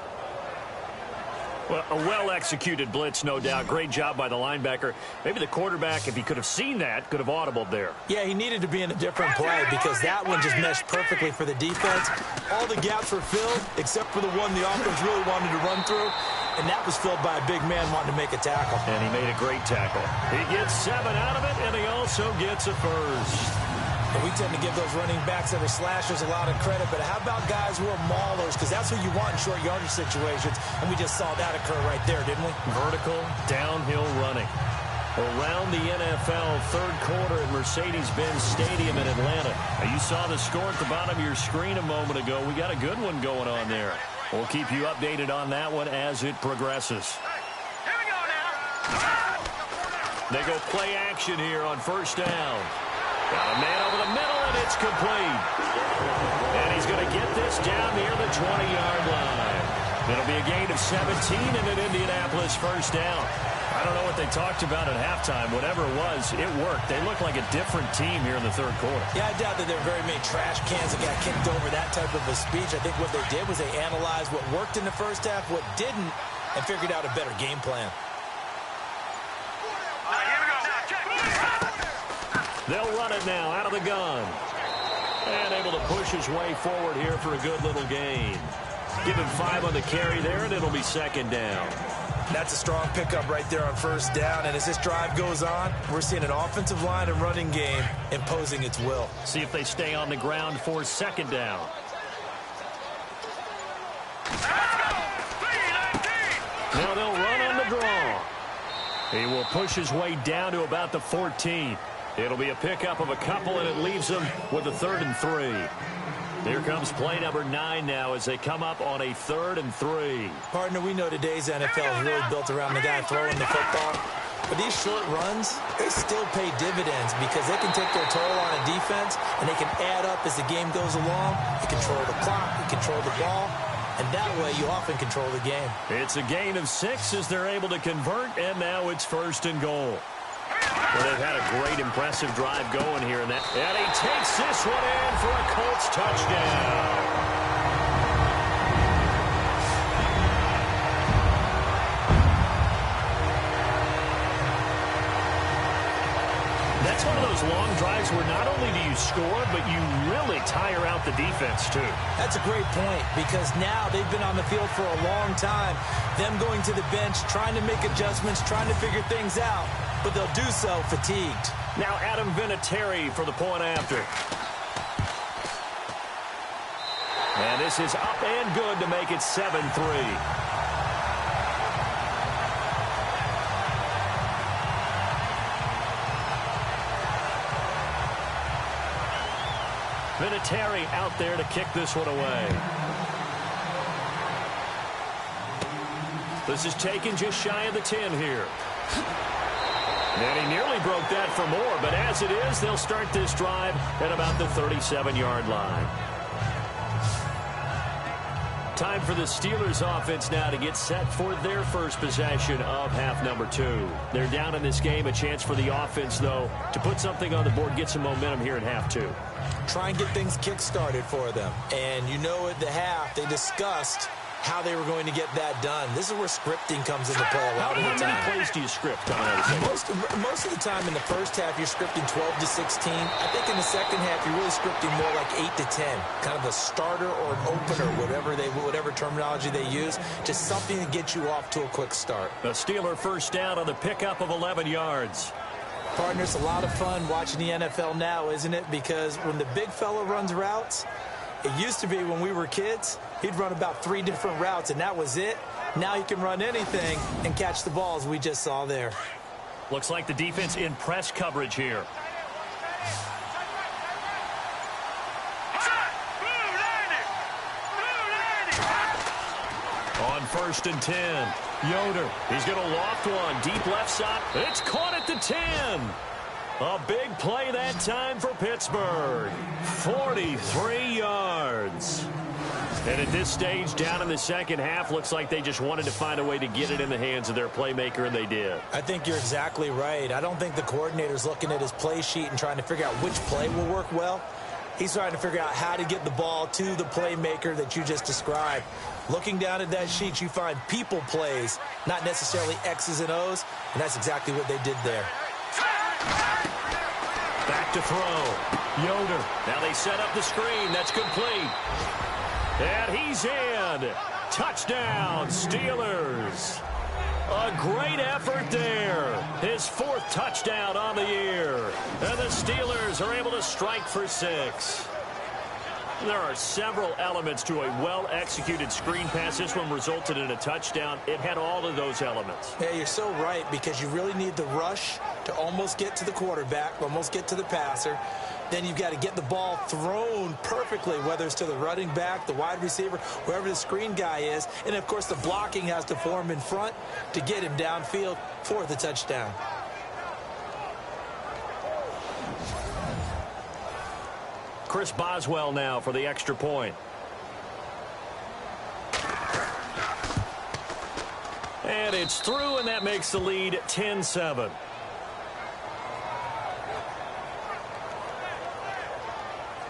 Well, a well-executed blitz, no doubt. Great job by the linebacker. Maybe the quarterback, if he could have seen that, could have audibled there. Yeah, he needed to be in a different play because that one just meshed perfectly for the defense. All the gaps were filled except for the one the offense really wanted to run through, and that was filled by a big man wanting to make a tackle. And he made a great tackle. He gets 7 out of it, and he also gets a first. And we tend to give those running backs that are slashers a lot of credit, but how about guys who are maulers? Because that's who you want in short yardage situations, and we just saw that occur right there, didn't we? Vertical, downhill running. Around the NFL, 3rd quarter at Mercedes-Benz Stadium in Atlanta. Now, you saw the score at the bottom of your screen a moment ago. We got a good one going on there. We'll keep you updated on that one as it progresses. Here we go now. They go play action here on 1st down. Got a man over the middle, and it's complete. And he's going to get this down near the 20-yard line. It'll be a gain of 17 and an Indianapolis 1st down. I don't know what they talked about at halftime. Whatever it was, it worked. They look like a different team here in the 3rd quarter. Yeah, I doubt that there are very many trash cans that got kicked over, that type of a speech. I think what they did was they analyzed what worked in the 1st half, what didn't, and figured out a better game plan. They'll run it now out of the gun. And able to push his way forward here for a good little gain. Give him 5 on the carry there, and it'll be 2nd down. That's a strong pickup right there on 1st down. And as this drive goes on, we're seeing an offensive line and running game imposing its will. See if they stay on the ground for 2nd down. Now they'll run on the draw. He will push his way down to about the 14. It'll be a pickup of a couple, and it leaves them with a 3rd and 3. Here comes play number 9 now as they come up on a 3rd and 3. Partner, we know today's NFL is really built around the guy throwing the football. But these short runs, they still pay dividends because they can take their toll on a defense, and they can add up as the game goes along. You control the clock, you control the ball, and that way you often control the game. It's a gain of 6 as they're able to convert, and now it's 1st and goal. Well, they've had a great, impressive drive going here. And he takes this one in for a Colts touchdown. That's one of those long drives where not only do you score, but you really tire out the defense, too. That's a great point because now they've been on the field for a long time. Them going to the bench, trying to make adjustments, trying to figure things out. But they'll do so fatigued. Now Adam Vinatieri for the point after. And this is up and good to make it 7-3. Vinatieri out there to kick this one away. This is taken just shy of the 10 here. And he nearly broke that for more, but as it is, they'll start this drive at about the 37-yard line. Time for the Steelers offense now to get set for their first possession of half number 2. They're down in this game. A chance for the offense, though, to put something on the board, get some momentum here in half 2. Try and get things kick-started for them. And you know at the half, they discussed how they were going to get that done. This is where scripting comes into play a lot of the time. How many plays do you script coming out of Most of the time in the first half, you're scripting 12 to 16. I think in the second half, you're really scripting more like 8 to 10. Kind of a starter or an opener, whatever terminology they use. Just something to get you off to a quick start. The Steeler first down on the pickup of 11 yards. Partner, it's a lot of fun watching the NFL now, isn't it? Because when the big fella runs routes, it used to be when we were kids, he'd run about 3 different routes, and that was it. Now he can run anything and catch the balls we just saw there. Looks like the defense in press coverage here. On 1st and 10, Yoder. He's going to loft one. Deep left side. It's caught at the 10. A big play that time for Pittsburgh. 43 yards. And at this stage, down in the second half, looks like they just wanted to find a way to get it in the hands of their playmaker, and they did. I think you're exactly right. I don't think the coordinator's looking at his play sheet and trying to figure out which play will work well. He's trying to figure out how to get the ball to the playmaker that you just described. Looking down at that sheet, you find people plays, not necessarily X's and O's, and that's exactly what they did there. Back to throw. Yoder. Now they set up the screen. That's complete. And he's in. Touchdown, Steelers. A great effort there. His 4th touchdown on the year. And the Steelers are able to strike for 6. There are several elements to a well-executed screen pass. This one resulted in a touchdown. It had all of those elements. Yeah, you're so right, because you really need the rush to almost get to the quarterback, almost get to the passer. Then you've got to get the ball thrown perfectly, whether it's to the running back, the wide receiver, wherever the screen guy is. And, of course, the blocking has to form in front to get him downfield for the touchdown. Chris Boswell now for the extra point. And it's through, and that makes the lead 10-7.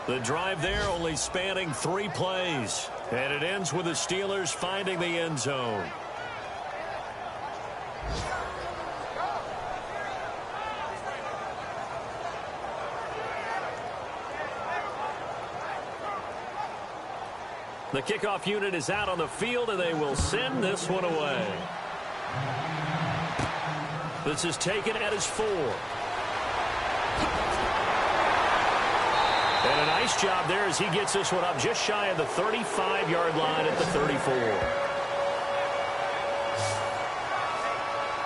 The drive there only spanning 3 plays. And it ends with the Steelers finding the end zone. The kickoff unit is out on the field, and they will send this one away. This is taken at his 4. And a nice job there as he gets this one up just shy of the 35-yard line at the 34.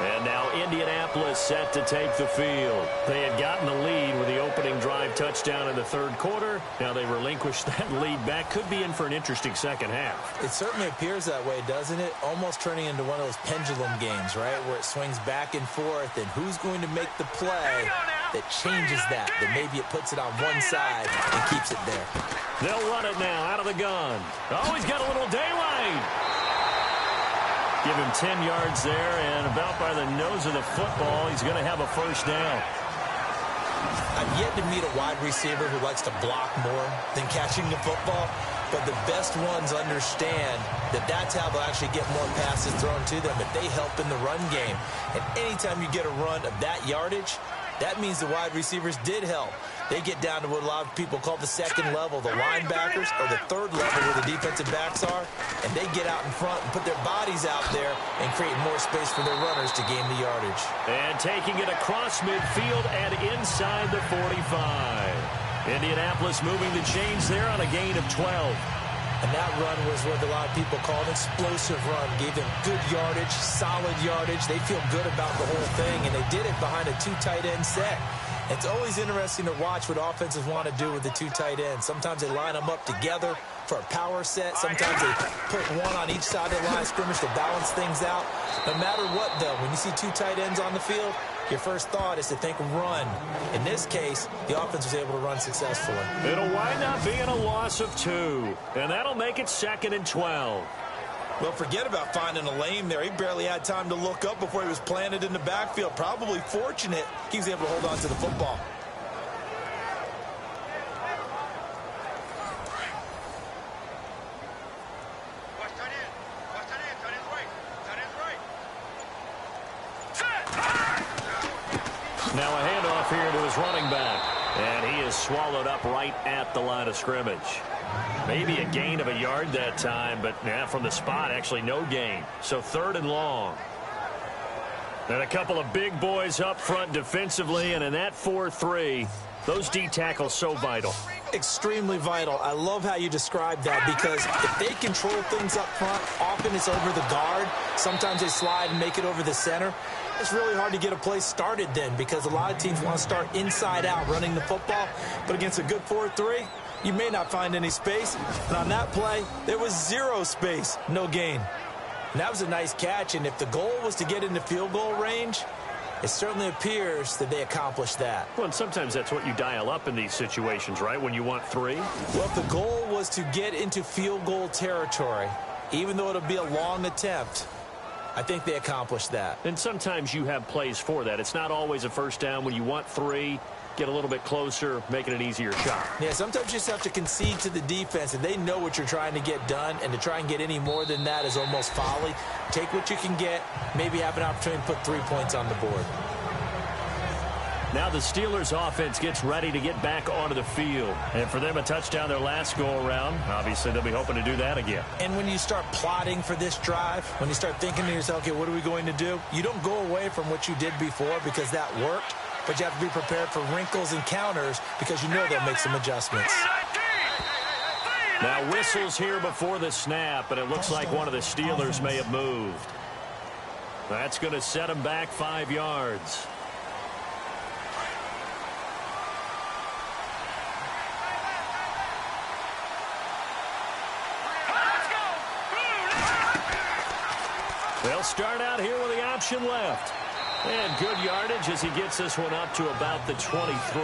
And now Indianapolis set to take the field. They had gotten the lead with the opening drive touchdown in the 3rd quarter. Now they relinquished that lead back. Could be in for an interesting second half. It certainly appears that way, doesn't it? Almost turning into one of those pendulum games, right, where it swings back and forth, and who's going to make the play that changes that maybe it puts it on one side and keeps it there. They'll run it now out of the gun. Oh, he's got a little daylight. Give him 10 yards there, and about by the nose of the football, he's going to have a first down. I've yet to meet a wide receiver who likes to block more than catching the football, but the best ones understand that that's how they'll actually get more passes thrown to them if they help in the run game. And anytime you get a run of that yardage, that means the wide receivers did help. They get down to what a lot of people call the 2nd level, the linebackers, or the 3rd level where the defensive backs are, and they get out in front and put their bodies out there and create more space for their runners to gain the yardage. And taking it across midfield and inside the 45. Indianapolis moving the chains there on a gain of 12. And that run was what a lot of people call an explosive run. Gave them good yardage, solid yardage. They feel good about the whole thing, and they did it behind a 2 tight end set. It's always interesting to watch what offenses want to do with the two tight ends. Sometimes they line them up together for a power set. Sometimes they put one on each side of the line of scrimmage to balance things out. No matter what, though, when you see two tight ends on the field, your first thought is to think run. In this case, the offense was able to run successfully. It'll wind up being a loss of 2, and that'll make it 2nd and 12. Well, forget about finding a lane there. He barely had time to look up before he was planted in the backfield. Probably fortunate he was able to hold on to the football. Now a handoff here to his running back. And he is swallowed up right at the line of scrimmage. Maybe a gain of a yard that time, but from the spot, actually no gain. So 3rd and long. And a couple of big boys up front defensively, and in that 4-3, those D tackles so vital. Extremely vital. I love how you describe that, because if they control things up front, often it's over the guard. Sometimes they slide and make it over the center. It's really hard to get a play started then, because a lot of teams want to start inside out running the football. But against a good 4-3, you may not find any space. And on that play, there was 0 space, no gain. And that was a nice catch, and if the goal was to get into field goal range, it certainly appears that they accomplished that. Well, and sometimes that's what you dial up in these situations, right, when you want 3? Well, if the goal was to get into field goal territory, even though it'll be a long attempt, I think they accomplished that. And sometimes you have plays for that. It's not always a first down. When you want 3, get a little bit closer, making an easier shot. Yeah, sometimes you just have to concede to the defense, and they know what you're trying to get done, and to try and get any more than that is almost folly. Take what you can get, maybe have an opportunity to put 3 points on the board. Now the Steelers offense gets ready to get back onto the field. And for them, a touchdown their last go-around. Obviously, they'll be hoping to do that again. And when you start plotting for this drive, when you start thinking to yourself, okay, what are we going to do? You don't go away from what you did before because that worked, but you have to be prepared for wrinkles and counters because you know they'll make some adjustments. Now whistles here before the snap, and it looks like one of the Steelers may have moved. That's going to set them back 5 yards. They'll start out here with the option left. And good yardage as he gets this one up to about the 23.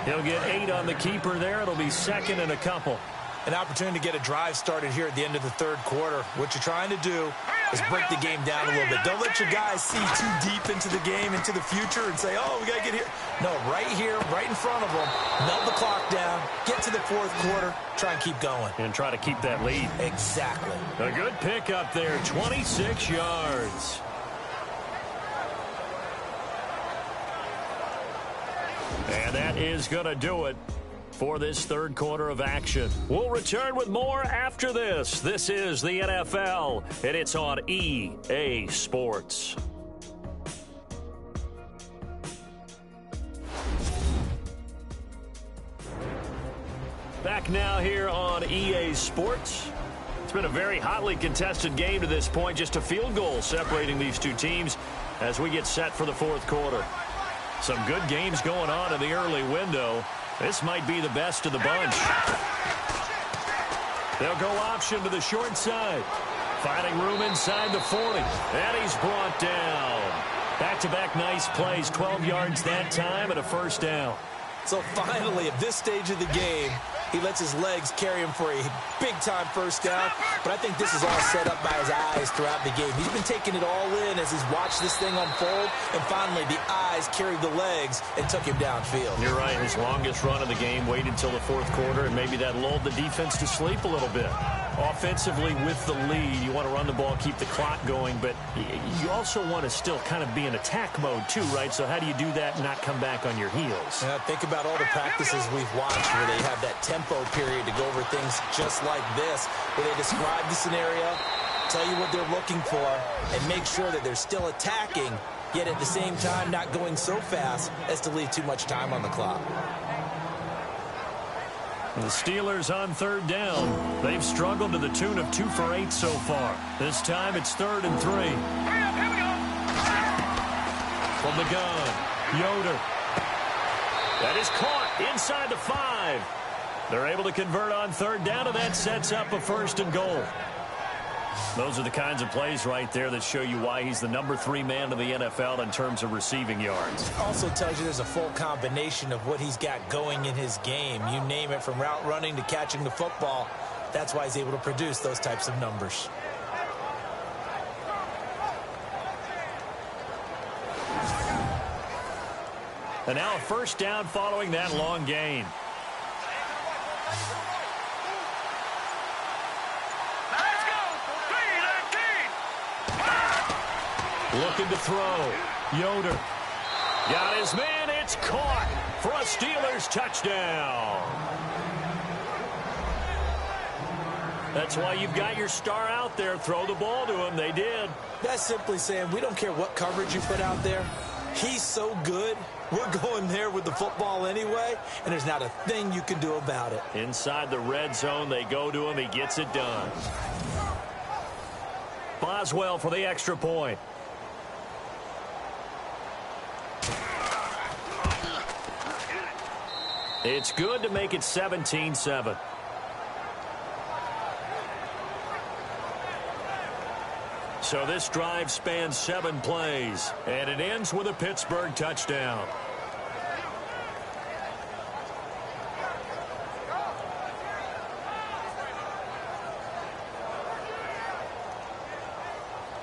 He'll get 8 on the keeper there. It'll be 2nd and a couple. An opportunity to get a drive started here at the end of the 3rd quarter. What you're trying to do is break the game down a little bit. Don't let your guys see too deep into the game, into the future, and say, oh, we got to get here. No, right here, right in front of them, melt the clock down, get to the 4th quarter, try and keep going. And try to keep that lead. Exactly. A good pickup there, 26 yards. And that is going to do it for this 3rd quarter of action. We'll return with more after this. This is the NFL, and it's on EA Sports. Back now here on EA Sports. It's been a very hotly contested game to this point. Just a field goal separating these two teams as we get set for the 4th quarter. Some good games going on in the early window. This might be the best of the bunch. They'll go option to the short side. Finding room inside the 40. And he's brought down. Back-to-back nice plays. 12 yards that time and a 1st down. So finally, at this stage of the game, he lets his legs carry him for a big-time 1st down. But I think this is all set up by his eyes throughout the game. He's been taking it all in as he's watched this thing unfold. And finally, the eyes carried the legs and took him downfield. You're right. His longest run of the game waited until the 4th quarter, and maybe that lulled the defense to sleep a little bit. Offensively, with the lead, you want to run the ball, keep the clock going, but you also want to still kind of be in attack mode too, right? So how do you do that and not come back on your heels? Yeah, think about all the practices we've watched where they have that tempo period to go over things just like this, where they describe the scenario, tell you what they're looking for, and make sure that they're still attacking, yet at the same time not going so fast as to leave too much time on the clock. The Steelers on 3rd down. They've struggled to the tune of 2 for 8 so far. This time it's 3rd and 3. Hurry up, here we go. From the gun, Yoder That is caught inside the 5. They're able to convert on third down, and that sets up a 1st and goal. Those are the kinds of plays right there that show you why he's the number 3 man in the NFL in terms of receiving yards. Also tells you there's a full combination of what he's got going in his game. You name it, from route running to catching the football. That's why he's able to produce those types of numbers. And now a 1st down following that long gain. Looking to throw. Yoder. Got his man. It's caught for a Steelers touchdown. That's why you've got your star out there. Throw the ball to him. They did. That's simply saying we don't care what coverage you put out there. He's so good. We're going there with the football anyway, and there's not a thing you can do about it. Inside the red zone, they go to him. He gets it done. Boswell for the extra point. It's good to make it 17-7. So this drive spans 7 plays, and it ends with a Pittsburgh touchdown.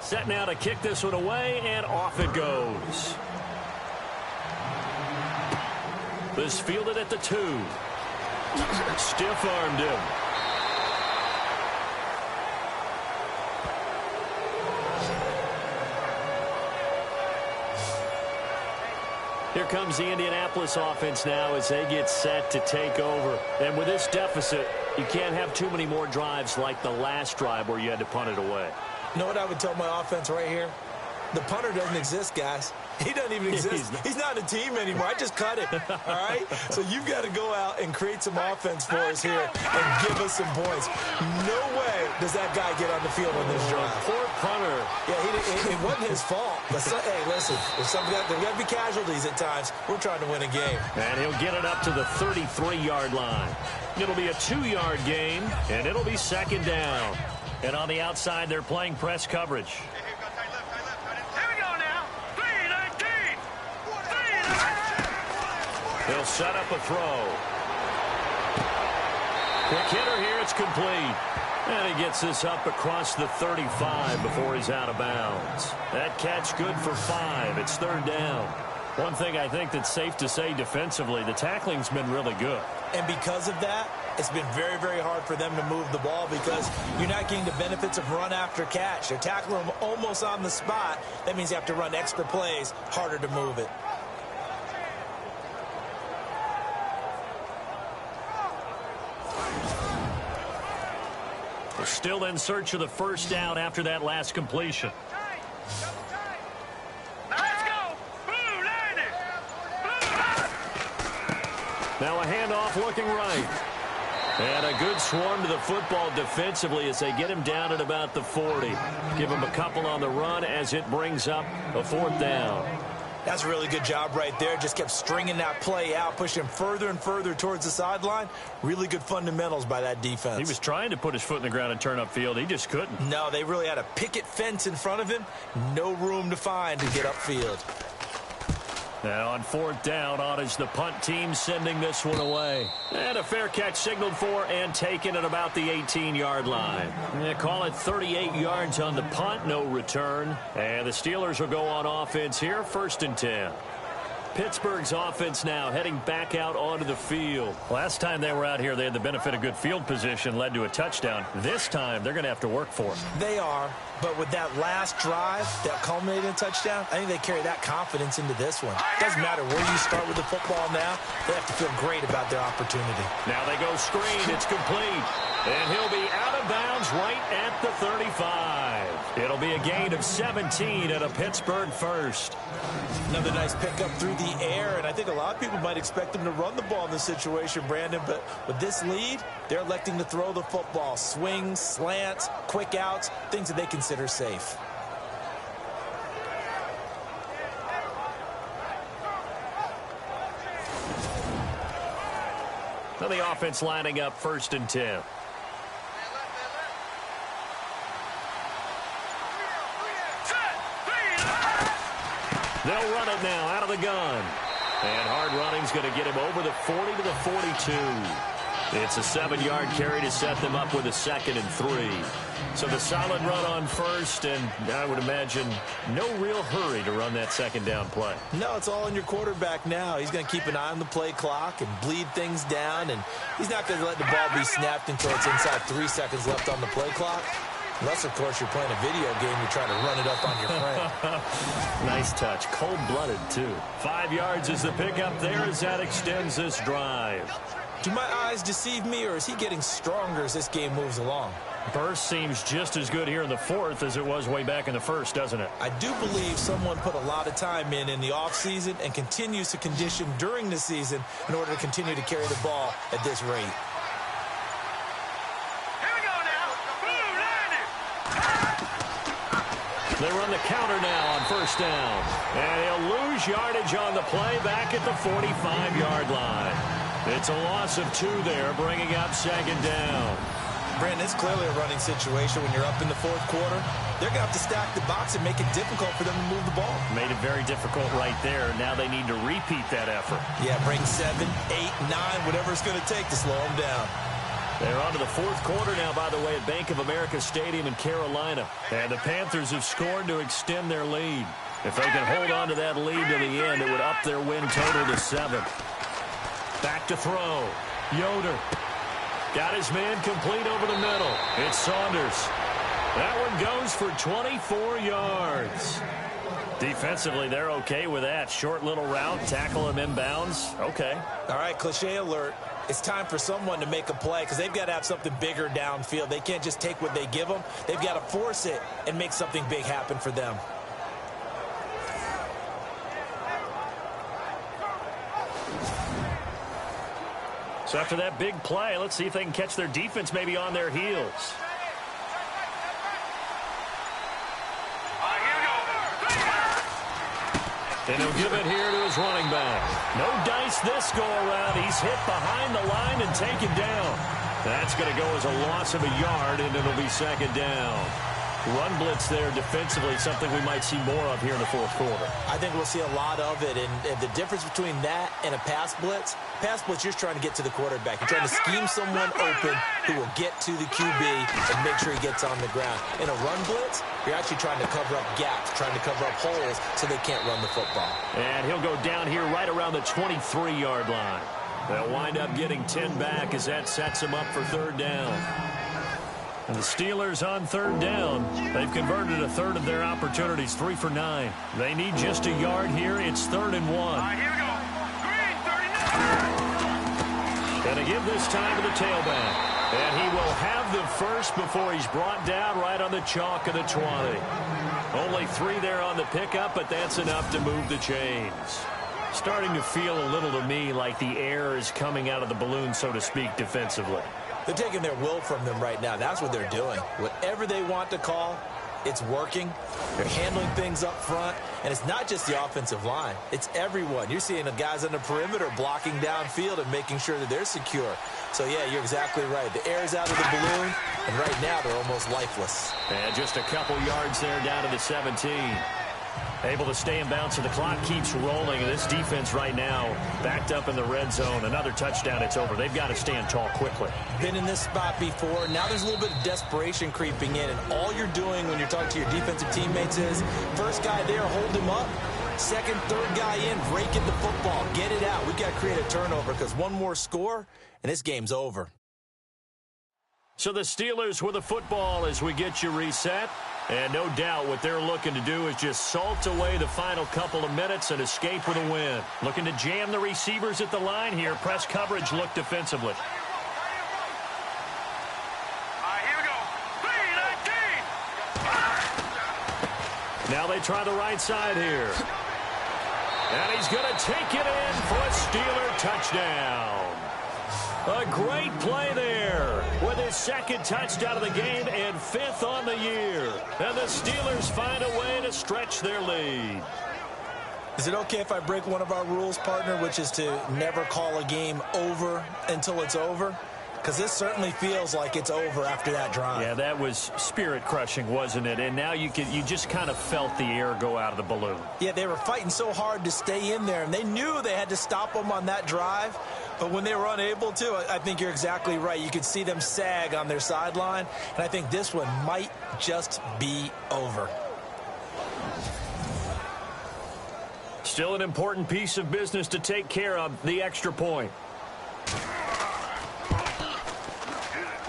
Set now to kick this one away, and off it goes. This fielded at the 2. Stiff-armed him. Here comes the Indianapolis offense now as they get set to take over. And with this deficit, you can't have too many more drives like the last drive where you had to punt it away. You know what I would tell my offense right here? The punter doesn't exist, guys. He doesn't even exist. He's not a team anymore. I just cut him, all right? So you've got to go out and create some offense for us here and give us some points. No way does that guy get on the field on this drive. Poor punter. Yeah, it wasn't his fault. But hey, listen, there's got to be casualties at times. We're trying to win a game. And he'll get it up to the 33-yard line. It'll be a 2-yard gain, and it'll be 2nd down. And on the outside, they're playing press coverage. He'll set up a throw. Quick hitter here. It's complete. And he gets this up across the 35 before he's out of bounds. That catch good for 5. It's 3rd down. One thing I think that's safe to say defensively, the tackling's been really good. And because of that, it's been very, very hard for them to move the ball because you're not getting the benefits of run after catch. They're tackling them almost on the spot. That means you have to run extra plays, harder to move it. They're still in search of the 1st down after that last completion. Now a handoff looking right. And a good swarm to the football defensively as they get him down at about the 40. Give him a couple on the run as it brings up a 4th down. That's a really good job right there. Just kept stringing that play out, pushing him further and further towards the sideline. Really good fundamentals by that defense. He was trying to put his foot in the ground and turn upfield. He just couldn't. No, they really had a picket fence in front of him. No room to find to get upfield. Now on 4th down, on is the punt team sending this one away. And a fair catch signaled for and taken at about the 18-yard line. They call it 38 yards on the punt, no return. And the Steelers will go on offense here, 1st and 10. Pittsburgh's offense now heading back out onto the field. Last time they were out here, they had the benefit of good field position, led to a touchdown. This time, they're going to have to work for it. They are, but with that last drive that culminated in a touchdown, I think they carry that confidence into this one. Doesn't matter where you start with the football now, they have to feel great about their opportunity. Now they go screen. It's complete. And he'll be out of bounds right at the 35. It'll be a gain of 17 and a Pittsburgh 1st. Another nice pickup through the air, and I think a lot of people might expect them to run the ball in this situation, Brandon, but with this lead, they're electing to throw the football. Swings, slants, quick outs, things that they consider safe. Now the offense lining up 1st and 10. They'll run it now out of the gun. And hard running's going to get him over the 40 to the 42. It's a 7-yard carry to set them up with a 2nd and 3. So the solid run on 1st, and I would imagine no real hurry to run that 2nd down play. No, it's all in your quarterback now. He's going to keep an eye on the play clock and bleed things down, and he's not going to let the ball be snapped until it's inside 3 seconds left on the play clock. Unless, of course, you're playing a video game, you're trying to run it up on your friend. Nice touch. Cold-blooded, too. 5 yards is the pickup there as that extends this drive. Do my eyes deceive me, or is he getting stronger as this game moves along? Burst seems just as good here in the 4th as it was way back in the 1st, doesn't it? I do believe someone put a lot of time in the offseason and continues to condition during the season in order to continue to carry the ball at this rate. They run the counter now on 1st down. And he'll lose yardage on the play back at the 45-yard line. It's a loss of 2 there, bringing up 2nd down. Brandon, it's clearly a running situation when you're up in the 4th quarter. They're going to have to stack the box and make it difficult for them to move the ball. Made it very difficult right there. Now they need to repeat that effort. Yeah, bring 7, 8, 9, whatever it's going to take to slow them down. They're on to the 4th quarter now, by the way, at Bank of America Stadium in Carolina. And the Panthers have scored to extend their lead. If they can hold on to that lead to the end, it would up their win total to 7. Back to throw. Yoder. Got his man complete over the middle. It's Saunders. That one goes for 24 yards. Defensively, they're okay with that. Short little route, tackle him inbounds. Okay. All right, cliche alert. It's time for someone to make a play because they've got to have something bigger downfield. They can't just take what they give them. They've got to force it and make something big happen for them. So after that big play, let's see if they can catch their defense maybe on their heels. And he'll give it here to his running back. No dice this go-around. He's hit behind the line and taken down. That's going to go as a loss of a yard, and it'll be 2nd down. Run blitz there defensively, something we might see more of here in the 4th quarter. I think we'll see a lot of it, and the difference between that and a pass blitz, you're just trying to get to the quarterback. You're trying to scheme someone open who will get to the QB and make sure he gets on the ground. In a run blitz, you're actually trying to cover up gaps, trying to cover up holes so they can't run the football. And he'll go down here right around the 23-yard line. They'll wind up getting 10 back as that sets them up for 3rd down. And the Steelers on 3rd down. They've converted a 1/3 of their opportunities, 3 for 9. They need just a yard here. It's 3rd and 1. All right, here we go. Green, 39. Going to give this time to the tailback. And he will have the first before he's brought down right on the chalk of the 20. Only 3 there on the pickup, but that's enough to move the chains. Starting to feel a little to me like the air is coming out of the balloon, so to speak, defensively. They're taking their will from them right now. That's what they're doing. Whatever they want to call, it's working. They're handling things up front. And it's not just the offensive line. It's everyone. You're seeing the guys on the perimeter blocking downfield and making sure that they're secure. So, yeah, you're exactly right. The air's out of the balloon, and right now they're almost lifeless. And just a couple yards there down to the 17. Able to stay in bounds, so the clock keeps rolling. And this defense right now backed up in the red zone. Another touchdown, it's over. They've got to stand tall quickly. Been in this spot before. Now there's a little bit of desperation creeping in. And all you're doing when you're talking to your defensive teammates is, first guy there, hold him up. Second, third guy in, break in the football. Get it out. We've got to create a turnover because one more score, and this game's over. So the Steelers with the football as we get you reset. And no doubt what they're looking to do is just salt away the final couple of minutes and escape with a win. Looking to jam the receivers at the line here. Press coverage look defensively. All right, here we go. 3-19. Now they try the right side here. And he's going to take it in for a Steeler touchdown. A great play there with his 2nd touchdown of the game and 5th on the year. And the Steelers find a way to stretch their lead. Is it okay if I break one of our rules, partner, which is to never call a game over until it's over? Because this certainly feels like it's over after that drive. Yeah, that was spirit-crushing, wasn't it? And now you just kind of felt the air go out of the balloon. Yeah, they were fighting so hard to stay in there, and they knew they had to stop them on that drive. But when they were unable to, I think you're exactly right. You could see them sag on their sideline, and I think this one might just be over. Still an important piece of business to take care of, the extra point.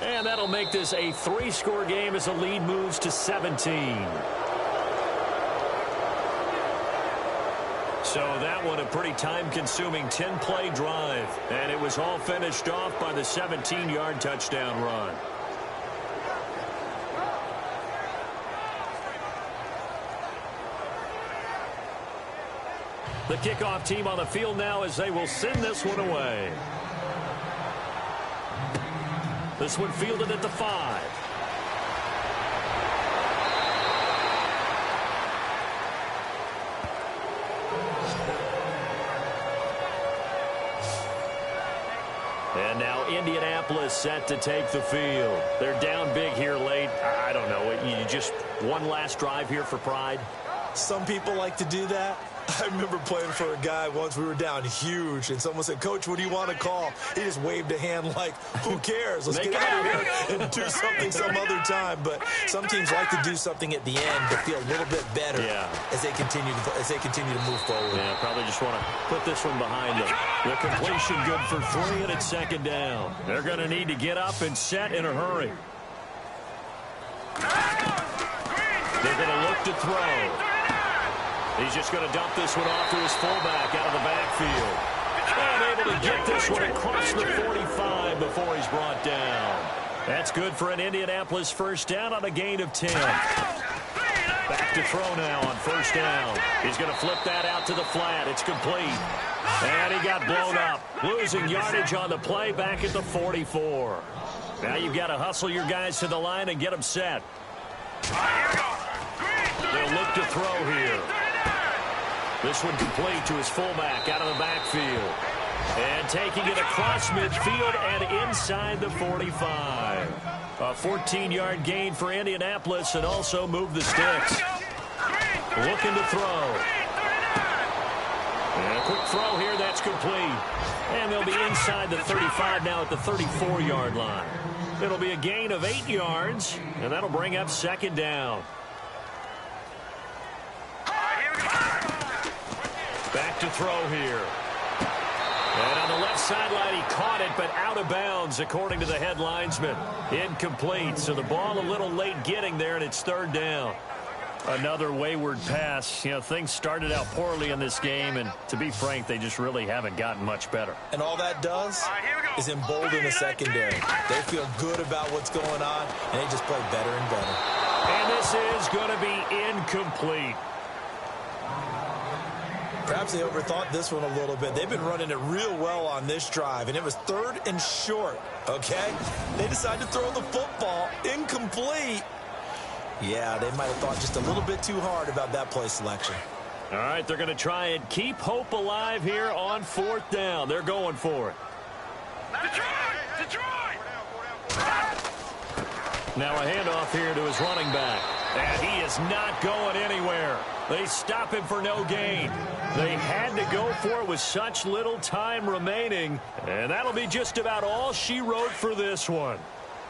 And that'll make this a 3-score game as the lead moves to 17. So that one a pretty time-consuming 10-play drive. And it was all finished off by the 17-yard touchdown run. The kickoff team on the field now as they will send this one away. This one fielded at the 5. And now Indianapolis set to take the field. They're down big here late. I don't know. You just one last drive here for pride? Some people like to do that. I remember playing for a guy once. We were down huge, and someone said, "Coach, what do you want to call?" He just waved a hand like, "Who cares? Let's get out of here and do something some other time." But some teams like to do something at the end to feel a little bit better as they continue to move forward. Yeah, probably just want to put this one behind them. The completion good for 3, and it's second down. They're going to need to get up and set in a hurry. They're going to look to throw. He's just going to dump this one off to his fullback out of the backfield. And able to get this one across the 45 before he's brought down. That's good for an Indianapolis first down on a gain of 10. Back to throw now on first down. He's going to flip that out to the flat. It's complete. And he got blown up. Losing yardage on the play back at the 44. Now you've got to hustle your guys to the line and get them set. They'll look to throw here. This one complete to his fullback out of the backfield. And taking it across midfield and inside the 45. A 14-yard gain for Indianapolis and also move the sticks. Looking to throw. And a quick throw here, that's complete. And they'll be inside the 35 now at the 34-yard line. It'll be a gain of 8 yards, and that'll bring up second down. Back to throw here. And on the left sideline, he caught it, but out of bounds, according to the head linesman. Incomplete, so the ball a little late getting there, and it's third down. Another wayward pass. You know, things started out poorly in this game, and to be frank, they just really haven't gotten much better. And all that does is embolden the secondary. They feel good about what's going on, and they just play better and better. And this is going to be incomplete. Perhaps they overthought this one a little bit. They've been running it real well on this drive, and it was 3rd and short, okay? They decided to throw the football incomplete. Yeah, they might have thought just a little bit too hard about that play selection. All right, they're going to try and keep hope alive here on 4th down. They're going for it. Now a handoff here to his running back. And he is not going anywhere. They stop him for no gain. They had to go for it with such little time remaining. And that'll be just about all she wrote for this one.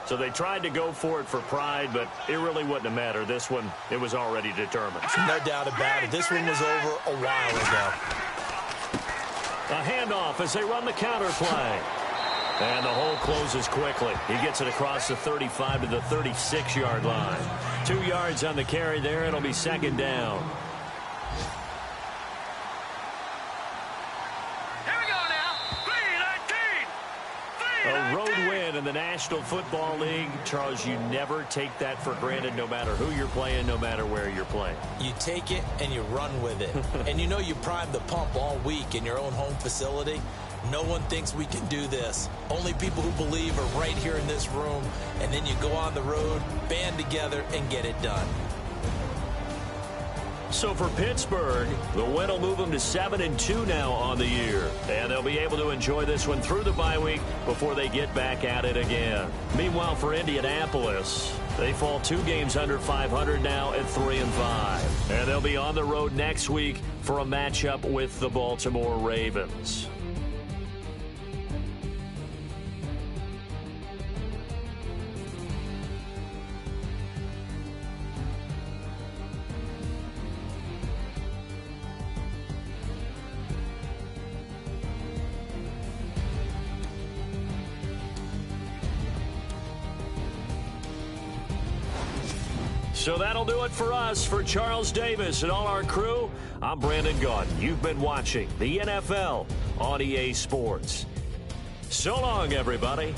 So they tried to go for it for pride, but it really wouldn't have mattered. This one, it was already determined. No doubt about it. This one was over a while ago. A handoff as they run the counter play. And the hole closes quickly. He gets it across the 35 to the 36-yard line. 2 yards on the carry there. It'll be second down. Here we go now. 3-19. A road win in the National Football League. Charles, you never take that for granted no matter who you're playing, no matter where you're playing. You take it and you run with it. And you know you primed the pump all week in your own home facility. No one thinks we can do this. Only people who believe are right here in this room. And then you go on the road, band together, and get it done. So for Pittsburgh, the win will move them to 7-2 now on the year. And they'll be able to enjoy this one through the bye week before they get back at it again. Meanwhile, for Indianapolis, they fall 2 games under 500 now at 3-5. And they'll be on the road next week for a matchup with the Baltimore Ravens. So that'll do it for us. For Charles Davis and all our crew, I'm Brandon Gaudin. You've been watching the NFL on EA Sports. So long, everybody.